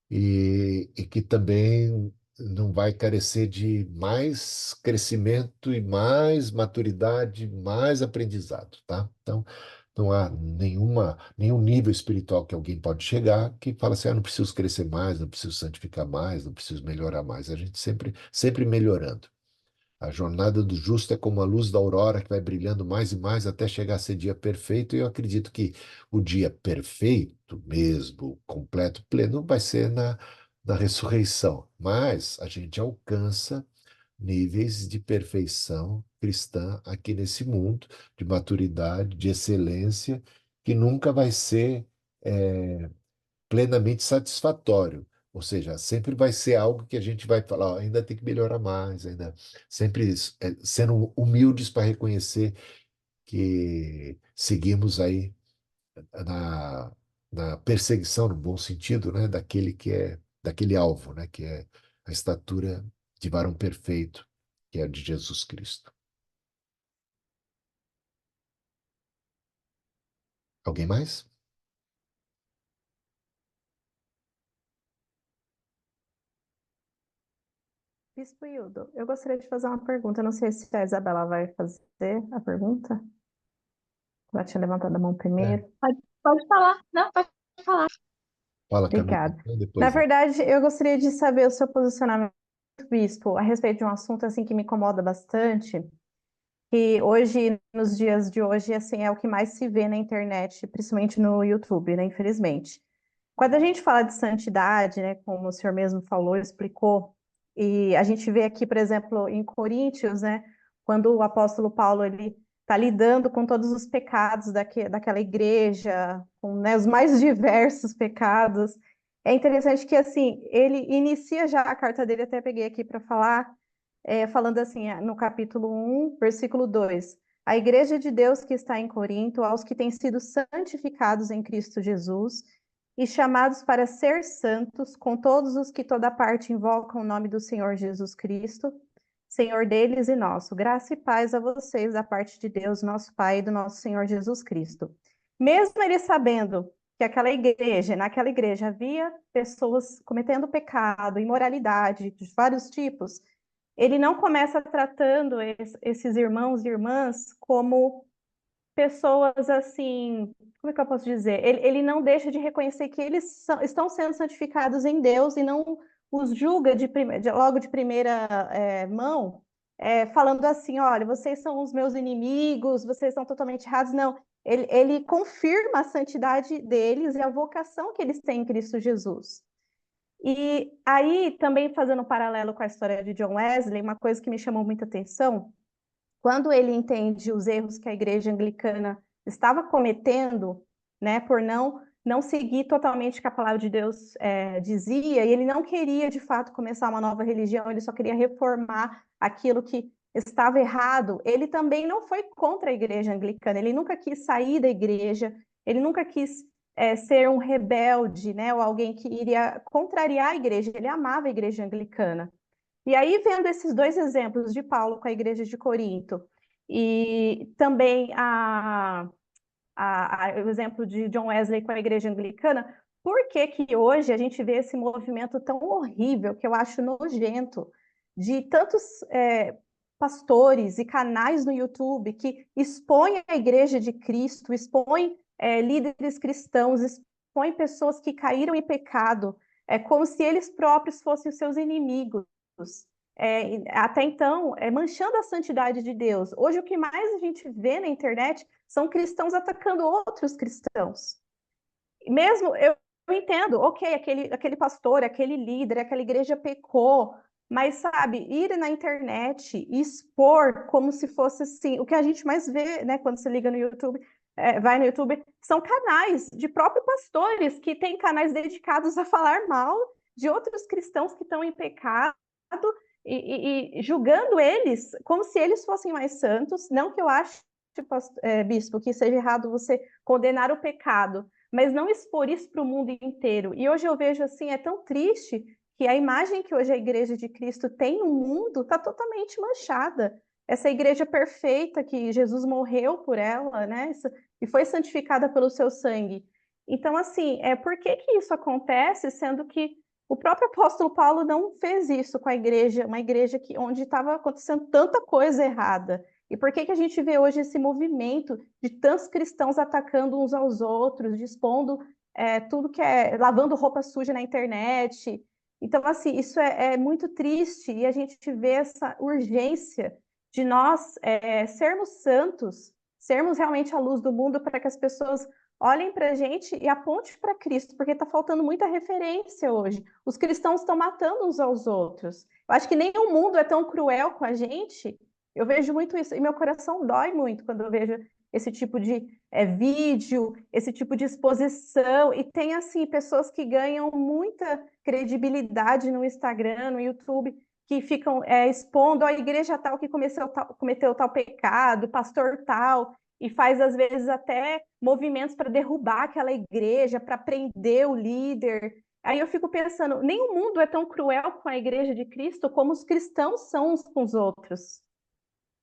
e que também não vai carecer de mais crescimento e mais maturidade, mais aprendizado, tá? Então, não há nenhum nível espiritual que alguém pode chegar que fala assim, não preciso crescer mais, não preciso santificar mais, não preciso melhorar mais. A gente sempre melhorando. A jornada do justo é como a luz da aurora que vai brilhando mais e mais até chegar a ser dia perfeito. E eu acredito que o dia perfeito mesmo, completo, pleno, vai ser na ressurreição. Mas a gente alcança níveis de perfeição cristã aqui nesse mundo, de maturidade, de excelência, que nunca vai ser plenamente satisfatório. Ou seja, sempre vai ser algo que a gente vai falar, "Ó, ainda tem que melhorar mais, ainda sempre sendo humildes para reconhecer que seguimos aí na, na perseguição, no bom sentido, né, daquele alvo, né, que é a estatura de varão perfeito, que é a de Jesus Cristo. Alguém mais? Bispo Hildo, eu gostaria de fazer uma pergunta. Eu não sei se a Isabela vai fazer a pergunta. Ela tinha levantado a mão É, primeiro. Pode falar. Não, pode falar. fala, Camila, Obrigada. então Na depois. verdade, eu gostaria de saber o seu posicionamento, Bispo, a respeito de um assunto assim que me incomoda bastante, que hoje, nos dias de hoje, assim, é o que mais se vê na internet, principalmente no YouTube, né, infelizmente. Quando a gente fala de santidade, né, como o senhor mesmo falou, explicou, e a gente vê aqui, por exemplo, em Coríntios, né, quando o apóstolo Paulo ele está lidando com todos os pecados daquela igreja, com, né, os mais diversos pecados. É interessante que assim ele inicia já a carta dele, até peguei aqui para falar, falando assim, no capítulo 1, versículo 2. A igreja de Deus que está em Corinto, aos que têm sido santificados em Cristo Jesus e chamados para ser santos, com todos os que toda parte invocam o nome do Senhor Jesus Cristo, Senhor deles e nosso. Graça e paz a vocês da parte de Deus, nosso Pai e do nosso Senhor Jesus Cristo. Mesmo ele sabendo que naquela igreja havia pessoas cometendo pecado, imoralidade de vários tipos, ele não começa tratando esses irmãos e irmãs como pessoas assim, como é que eu posso dizer? Ele não deixa de reconhecer que estão sendo santificados em Deus e não os julga logo de primeira mão, falando assim, olha, vocês são os meus inimigos, vocês estão totalmente errados. Não, ele confirma a santidade deles e a vocação que eles têm em Cristo Jesus. E aí, também fazendo um paralelo com a história de John Wesley, uma coisa que me chamou muita atenção, quando ele entende os erros que a igreja anglicana estava cometendo, né, por não seguir totalmente o que a palavra de Deus dizia, e ele não queria, de fato, começar uma nova religião, ele só queria reformar aquilo que estava errado. Ele também não foi contra a igreja anglicana, ele nunca quis sair da igreja, ele nunca quis ser um rebelde, né, ou alguém que iria contrariar a igreja, ele amava a igreja anglicana. E aí, vendo esses dois exemplos de Paulo com a igreja de Corinto, e também o exemplo de John Wesley com a igreja anglicana, por que que hoje a gente vê esse movimento tão horrível, que eu acho nojento, de tantos pastores e canais no YouTube que expõem a igreja de Cristo, expõem líderes cristãos, expõem pessoas que caíram em pecado, como se eles próprios fossem os seus inimigos. Até então, manchando a santidade de Deus. Hoje, o que mais a gente vê na internet são cristãos atacando outros cristãos. Mesmo, eu entendo, ok, aquele pastor, aquele líder, aquela igreja pecou, mas, sabe, ir na internet e expor como se fosse assim, o que a gente mais vê, né, quando você liga no YouTube, vai no YouTube, são canais de próprios pastores que têm canais dedicados a falar mal de outros cristãos que estão em pecado, e julgando eles como se eles fossem mais santos. Não que eu ache, bispo, que seja errado você condenar o pecado, mas não expor isso para o mundo inteiro. E hoje eu vejo assim, é tão triste que a imagem que hoje a Igreja de Cristo tem no mundo está totalmente manchada. Essa igreja perfeita que Jesus morreu por ela, né? E foi santificada pelo seu sangue. Então, assim, por que que isso acontece, sendo que o próprio apóstolo Paulo não fez isso com a igreja, uma igreja onde estava acontecendo tanta coisa errada? E por que que a gente vê hoje esse movimento de tantos cristãos atacando uns aos outros, expondo tudo que lavando roupa suja na internet? Então, assim, isso é muito triste, e a gente vê essa urgência de nós sermos santos, sermos realmente a luz do mundo, para que as pessoas olhem para a gente e apontem para Cristo, porque está faltando muita referência hoje. Os cristãos estão matando uns aos outros. Eu acho que nem o mundo é tão cruel com a gente. Eu vejo muito isso, e meu coração dói muito quando eu vejo esse tipo de vídeo, esse tipo de exposição. E tem, assim, pessoas que ganham muita credibilidade no Instagram, no YouTube, que ficam expondo a igreja tal que cometeu tal pecado, pastor tal, e faz, às vezes, até movimentos para derrubar aquela igreja, para prender o líder. Aí eu fico pensando, nem o mundo é tão cruel com a igreja de Cristo como os cristãos são uns com os outros.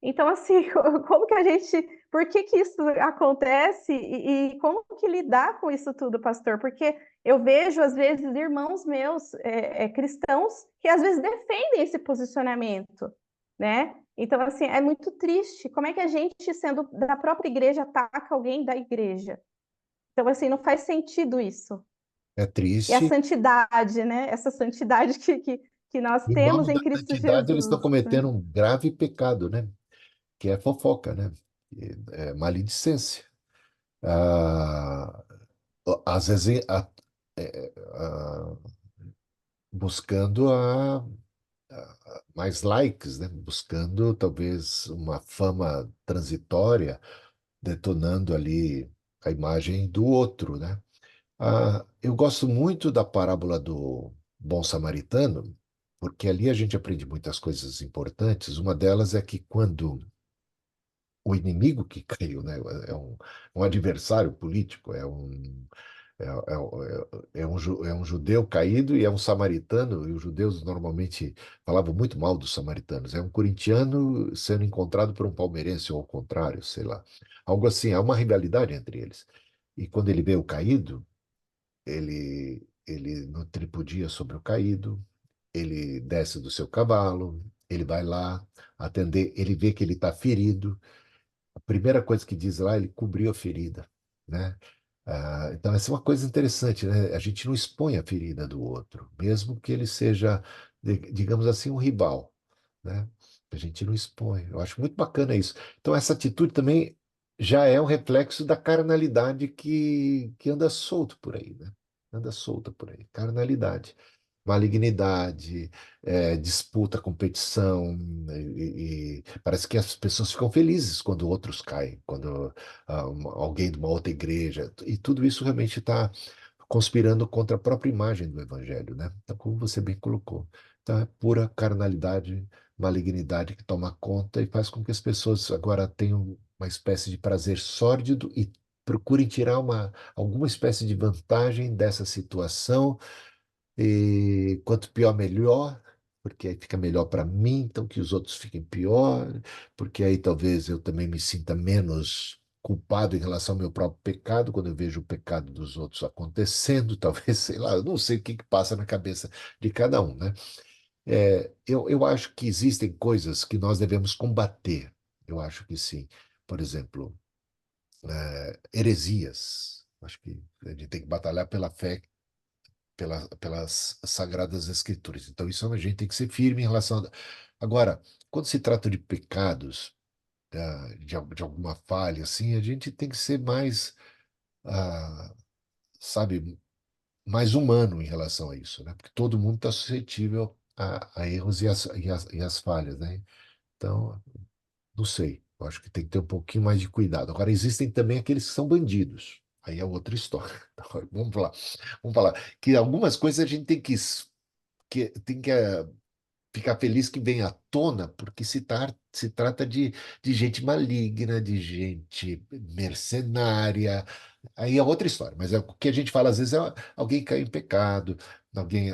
Então, assim, como que a gente... Por que que isso acontece e como que lidar com isso tudo, pastor? Porque eu vejo, às vezes, irmãos meus, cristãos, que às vezes defendem esse posicionamento, né? Então, assim, é muito triste. Como é que a gente, sendo da própria igreja, ataca alguém da igreja? Então, assim, não faz sentido isso. É E a triste. santidade, né? Essa santidade que nós Em temos nome em da Cristo santidade, eles estão Jesus, né? cometendo um grave pecado, né? Que é fofoca, né? Maledicência. Ah, às vezes, ah, buscando mais likes, né? Buscando talvez uma fama transitória, detonando ali a imagem do outro, né? Eu gosto muito da parábola do Bom Samaritano, porque ali a gente aprende muitas coisas importantes. Uma delas é que quando o inimigo que caiu, né, um adversário político, é um judeu caído e é um samaritano, e os judeus normalmente falavam muito mal dos samaritanos. É um corintiano sendo encontrado por um palmeirense, ou ao contrário, sei lá. Algo assim, há uma rivalidade entre eles. E quando ele vê o caído, ele não tripudia sobre o caído, ele desce do seu cavalo, ele vai lá atender, ele vê que ele está ferido. A primeira coisa que diz lá, ele cobriu a ferida, né? Então, essa é uma coisa interessante, né? A gente não expõe a ferida do outro, mesmo que ele seja, digamos assim, um rival, né? A gente não expõe. Eu acho muito bacana isso. Então, essa atitude também já é um reflexo da carnalidade que anda solto por aí, né? Anda solta por aí. Carnalidade, malignidade, disputa, competição, e parece que as pessoas ficam felizes quando outros caem, quando alguém de uma outra igreja, e tudo isso realmente está conspirando contra a própria imagem do evangelho, né? Então, como você bem colocou, então é pura carnalidade, malignidade que toma conta e faz com que as pessoas agora tenham uma espécie de prazer sórdido e procurem tirar alguma espécie de vantagem dessa situação, e quanto pior, melhor, porque aí fica melhor para mim, então que os outros fiquem pior, porque aí talvez eu também me sinta menos culpado em relação ao meu próprio pecado, quando eu vejo o pecado dos outros acontecendo, talvez, sei lá, eu não sei o que que passa na cabeça de cada um, né? Eu acho que existem coisas que nós devemos combater, eu acho que sim. Por exemplo, heresias. Acho que a gente tem que batalhar pela fé, pelas Sagradas Escrituras. Então, isso a gente tem que ser firme em relação a... Agora, quando se trata de pecados, de alguma falha, assim, a gente tem que ser mais, ah, sabe, mais humano em relação a isso, né? Porque todo mundo está suscetível a erros e as falhas, né? Então, não sei. Eu acho que tem que ter um pouquinho mais de cuidado. Agora, existem também aqueles que são bandidos. Aí é outra história. Então, vamos falar que algumas coisas a gente tem que ficar feliz que vem à tona, porque se trata de gente maligna, de gente mercenária. Aí é outra história, mas o que a gente fala às vezes é alguém caiu em pecado, alguém,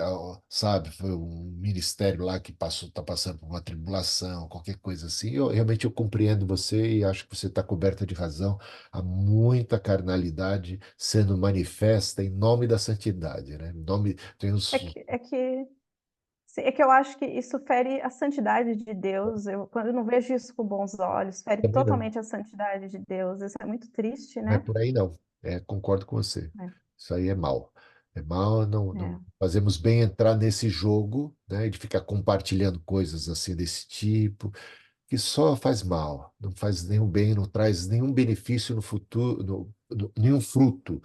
sabe, foi um ministério lá que está passando por uma tribulação, qualquer coisa assim. Realmente eu compreendo você e acho que você está coberta de razão. Há muita carnalidade sendo manifesta em nome da santidade, né? Em nome, tem os. É que eu acho que isso fere a santidade de Deus. Quando eu não vejo isso com bons olhos, fere Também não. totalmente a santidade de Deus. Isso é muito triste, Não é né? por aí, não. Concordo com você. É, Isso aí é mal. É mal, não é. fazemos bem entrar nesse jogo, né, de ficar compartilhando coisas assim desse tipo, que só faz mal, não faz nenhum bem, não traz nenhum benefício no futuro, nenhum fruto.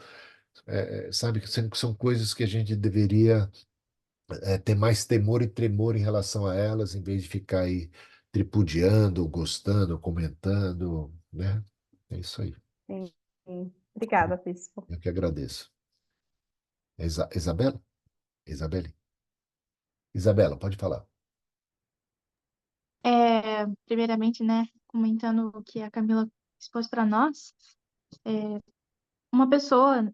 Sabe, que são coisas que a gente deveria ter mais temor e tremor em relação a elas, em vez de ficar aí tripudiando, gostando, comentando, né? É isso aí. Sim, sim. Obrigada, Bispo. Eu que agradeço. Isabela? Isabelle? Isabela, pode falar. Primeiramente, né, comentando o que a Camila expôs para nós, uma pessoa,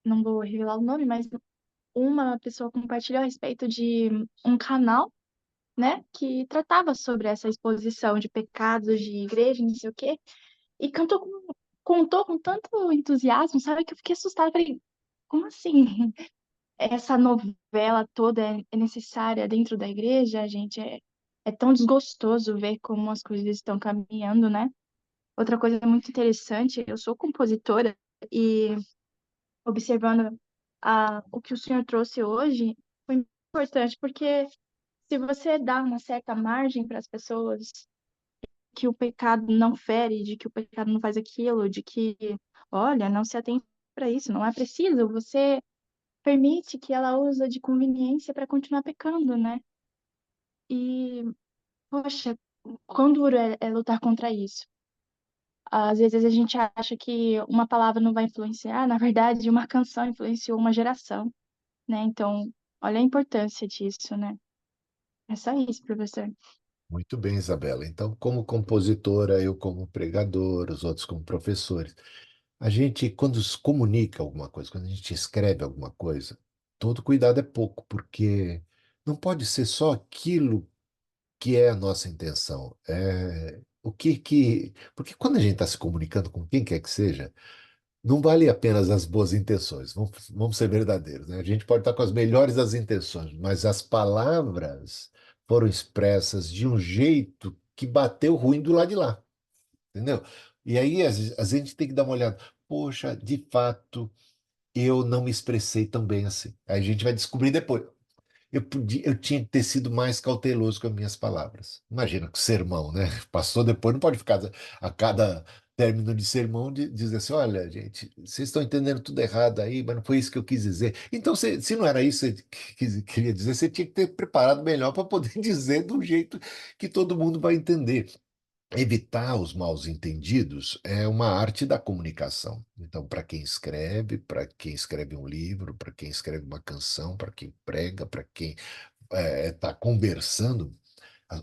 não vou revelar o nome, mas uma pessoa compartilhou a respeito de um canal, né, que tratava sobre essa exposição de pecados de igreja, não sei o quê, e contou com tanto entusiasmo, sabe, que eu fiquei assustada. Falei, como assim? Essa novela toda é necessária dentro da igreja, gente? É tão desgostoso ver como as coisas estão caminhando, né? Outra coisa muito interessante, eu sou compositora e observando o que o senhor trouxe hoje foi importante, porque se você dá uma certa margem para as pessoas que o pecado não fere, de que o pecado não faz aquilo, de que, olha, não se atente para isso, não é preciso, você permite que ela usa de conveniência para continuar pecando, né? E, poxa, quão duro é lutar contra isso. Às vezes a gente acha que uma palavra não vai influenciar, na verdade, uma canção influenciou uma geração, né? Então, olha a importância disso, né? É só isso, professor. Muito bem, Isabela. Então, como compositora, eu como pregador, os outros como professores, a gente, quando se comunica alguma coisa, quando a gente escreve alguma coisa, todo cuidado é pouco, porque não pode ser só aquilo que é a nossa intenção. Porque quando a gente está se comunicando com quem quer que seja, não vale apenas as boas intenções, vamos ser verdadeiros, né? A gente pode estar com as melhores das intenções, mas as palavras foram expressas de um jeito que bateu ruim do lado de lá, entendeu? E aí a gente tem que dar uma olhada. Poxa, de fato, eu não me expressei tão bem assim. Aí a gente vai descobrir depois. Eu tinha que ter sido mais cauteloso com as minhas palavras. Imagina, que sermão, né? Pastor depois não pode ficar a cada término de sermão dizer assim: olha, gente, vocês estão entendendo tudo errado aí, mas não foi isso que eu quis dizer. Então, se não era isso que você queria dizer, você tinha que ter preparado melhor para poder dizer do jeito que todo mundo vai entender. Evitar os maus-entendidos é uma arte da comunicação. Então, para quem escreve um livro, para quem escreve uma canção, para quem prega, para quem está conversando,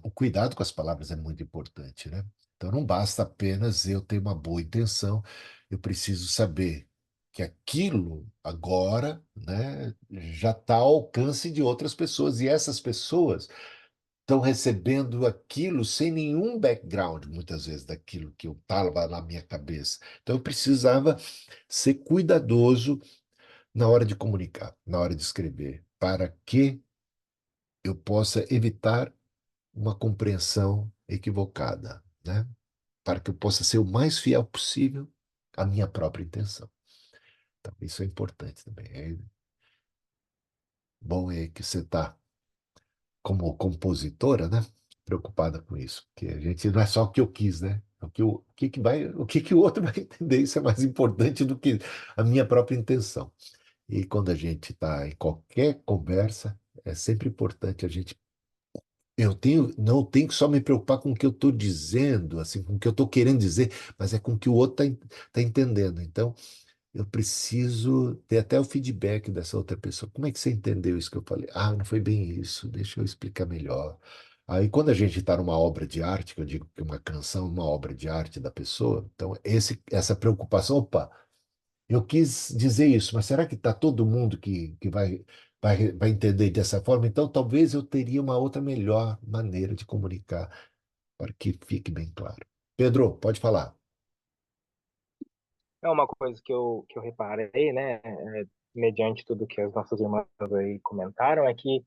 o cuidado com as palavras é muito importante, né? Então, não basta apenas eu ter uma boa intenção, eu preciso saber que aquilo agora, né, já está ao alcance de outras pessoas, e essas pessoas estão recebendo aquilo sem nenhum background, muitas vezes, daquilo que eu estava na minha cabeça. Então, eu precisava ser cuidadoso na hora de comunicar, na hora de escrever, para que eu possa evitar uma compreensão equivocada, né? Para que eu possa ser o mais fiel possível à minha própria intenção. Então, isso é importante também. É bom que você está como compositora, né? Preocupada com isso, porque a gente não é só o que eu quis, né? O que que o outro vai entender, isso é mais importante do que a minha própria intenção. E quando a gente está em qualquer conversa, é sempre importante a gente. Não tenho que só me preocupar com o que eu estou dizendo, assim, com o que eu estou querendo dizer, mas é com o que o outro está entendendo. Então, eu preciso ter até o feedback dessa outra pessoa. Como é que você entendeu isso que eu falei? Ah, não foi bem isso, deixa eu explicar melhor. Aí, quando a gente está numa obra de arte, que eu digo que uma canção é uma obra de arte da pessoa, então essa preocupação, opa, eu quis dizer isso, mas será que está todo mundo que vai entender dessa forma? Então, talvez eu teria uma outra melhor maneira de comunicar para que fique bem claro. Pedro, pode falar. É uma coisa que eu reparei, né, mediante tudo que as nossas irmãs aí comentaram, é que,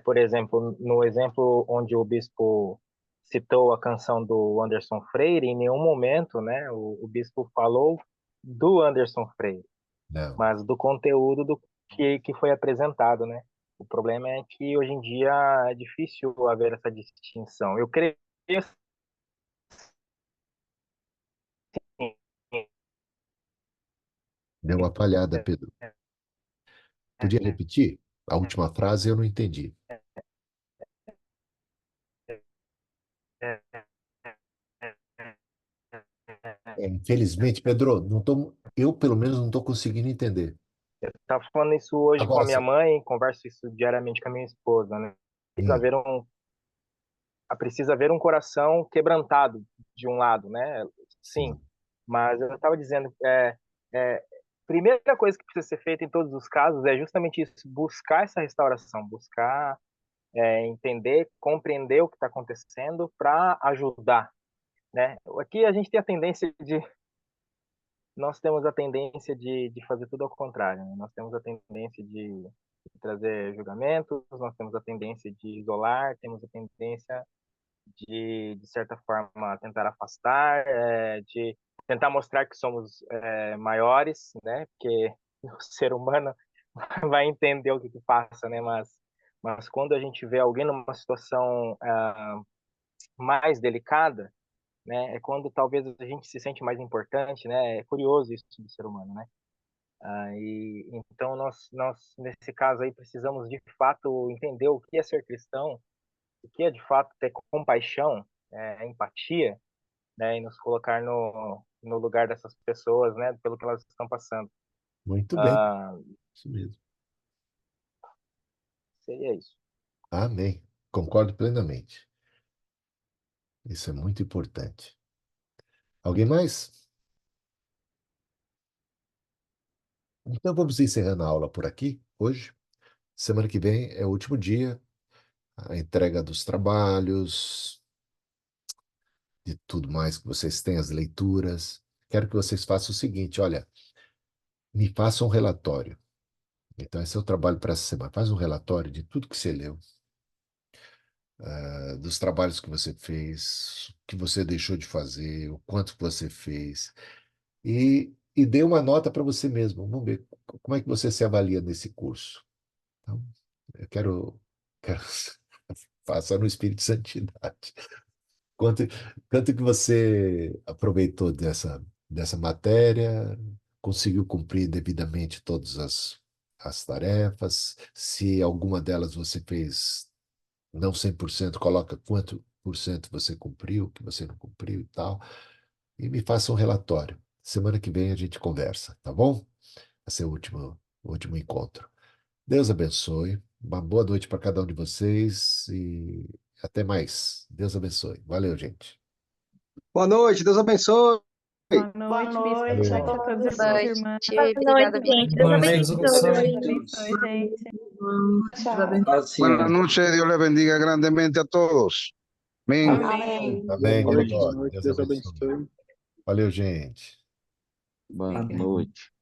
por exemplo, no exemplo onde o bispo citou a canção do Anderson Freire, em nenhum momento, né, o bispo falou do Anderson Freire, Não, mas do conteúdo do que foi apresentado, né? O problema é que hoje em dia é difícil haver essa distinção. Eu creio assim, deu uma falhada, Pedro. Podia repetir? A última frase eu não entendi. Infelizmente, Pedro, eu pelo menos não estou conseguindo entender. eu estava falando isso hoje com a Agora minha sim. mãe, converso isso diariamente com a minha esposa, né? Precisa Hum, haver precisa haver um coração quebrantado de um lado, né? Sim, sim, mas eu estava dizendo, é, primeira coisa que precisa ser feita em todos os casos é justamente isso, buscar essa restauração, buscar entender, compreender o que está acontecendo para ajudar, né? Aqui a gente tem a tendência nós temos a tendência de fazer tudo ao contrário, né? Nós temos a tendência de trazer julgamentos, nós temos a tendência de isolar, temos a tendência de certa forma, tentar afastar, de tentar mostrar que somos maiores, né? Porque o ser humano vai entender o que passa, né? Mas quando a gente vê alguém numa situação mais delicada, né? É quando talvez a gente se sente mais importante, né? É curioso isso do ser humano, né? E então nós nesse caso aí precisamos de fato entender o que é ser cristão, o que é de fato ter compaixão, empatia, né? E nos colocar no lugar dessas pessoas, né? Pelo que elas estão passando. muito bem. Ah, Isso mesmo. seria isso. Amém. Concordo plenamente. Isso é muito importante. Alguém mais? Então vamos encerrando a aula por aqui, hoje. Semana que vem é o último dia, a entrega dos trabalhos, de tudo mais que vocês têm, as leituras. quero que vocês façam o seguinte, olha, me façam um relatório. Então, esse é o trabalho para essa semana. Faz um relatório de tudo que você leu, dos trabalhos que você fez, o que você deixou de fazer, o quanto que você fez, e dê uma nota para você mesmo. Vamos ver como é que você se avalia nesse curso. Então, eu quero faça no espírito de santidade. Quanto, quanto que você aproveitou dessa matéria, conseguiu cumprir devidamente todas as tarefas, se alguma delas você fez não 100%, coloca quanto por cento você cumpriu, que você não cumpriu e tal, e me faça um relatório. Semana que vem a gente conversa, tá bom? Vai ser o último encontro. Deus abençoe. Uma boa noite para cada um de vocês e até mais. Deus abençoe. Valeu, gente. Boa noite, Deus abençoe. Boa Boa noite, bispo. noite. Boa noite a todos os Boa irmãos noite. e irmãs. Obrigada, gente. Bia. Boa noite, Deus abençoe. Deus abençoe, gente. Tchau. Buenas noches, Dios les bendiga grandemente a todos. Amén. Amém. Amém, Boa noite, Gregório. Deus Deus abençoe. abençoe. Valeu, gente. Boa Amém. noite.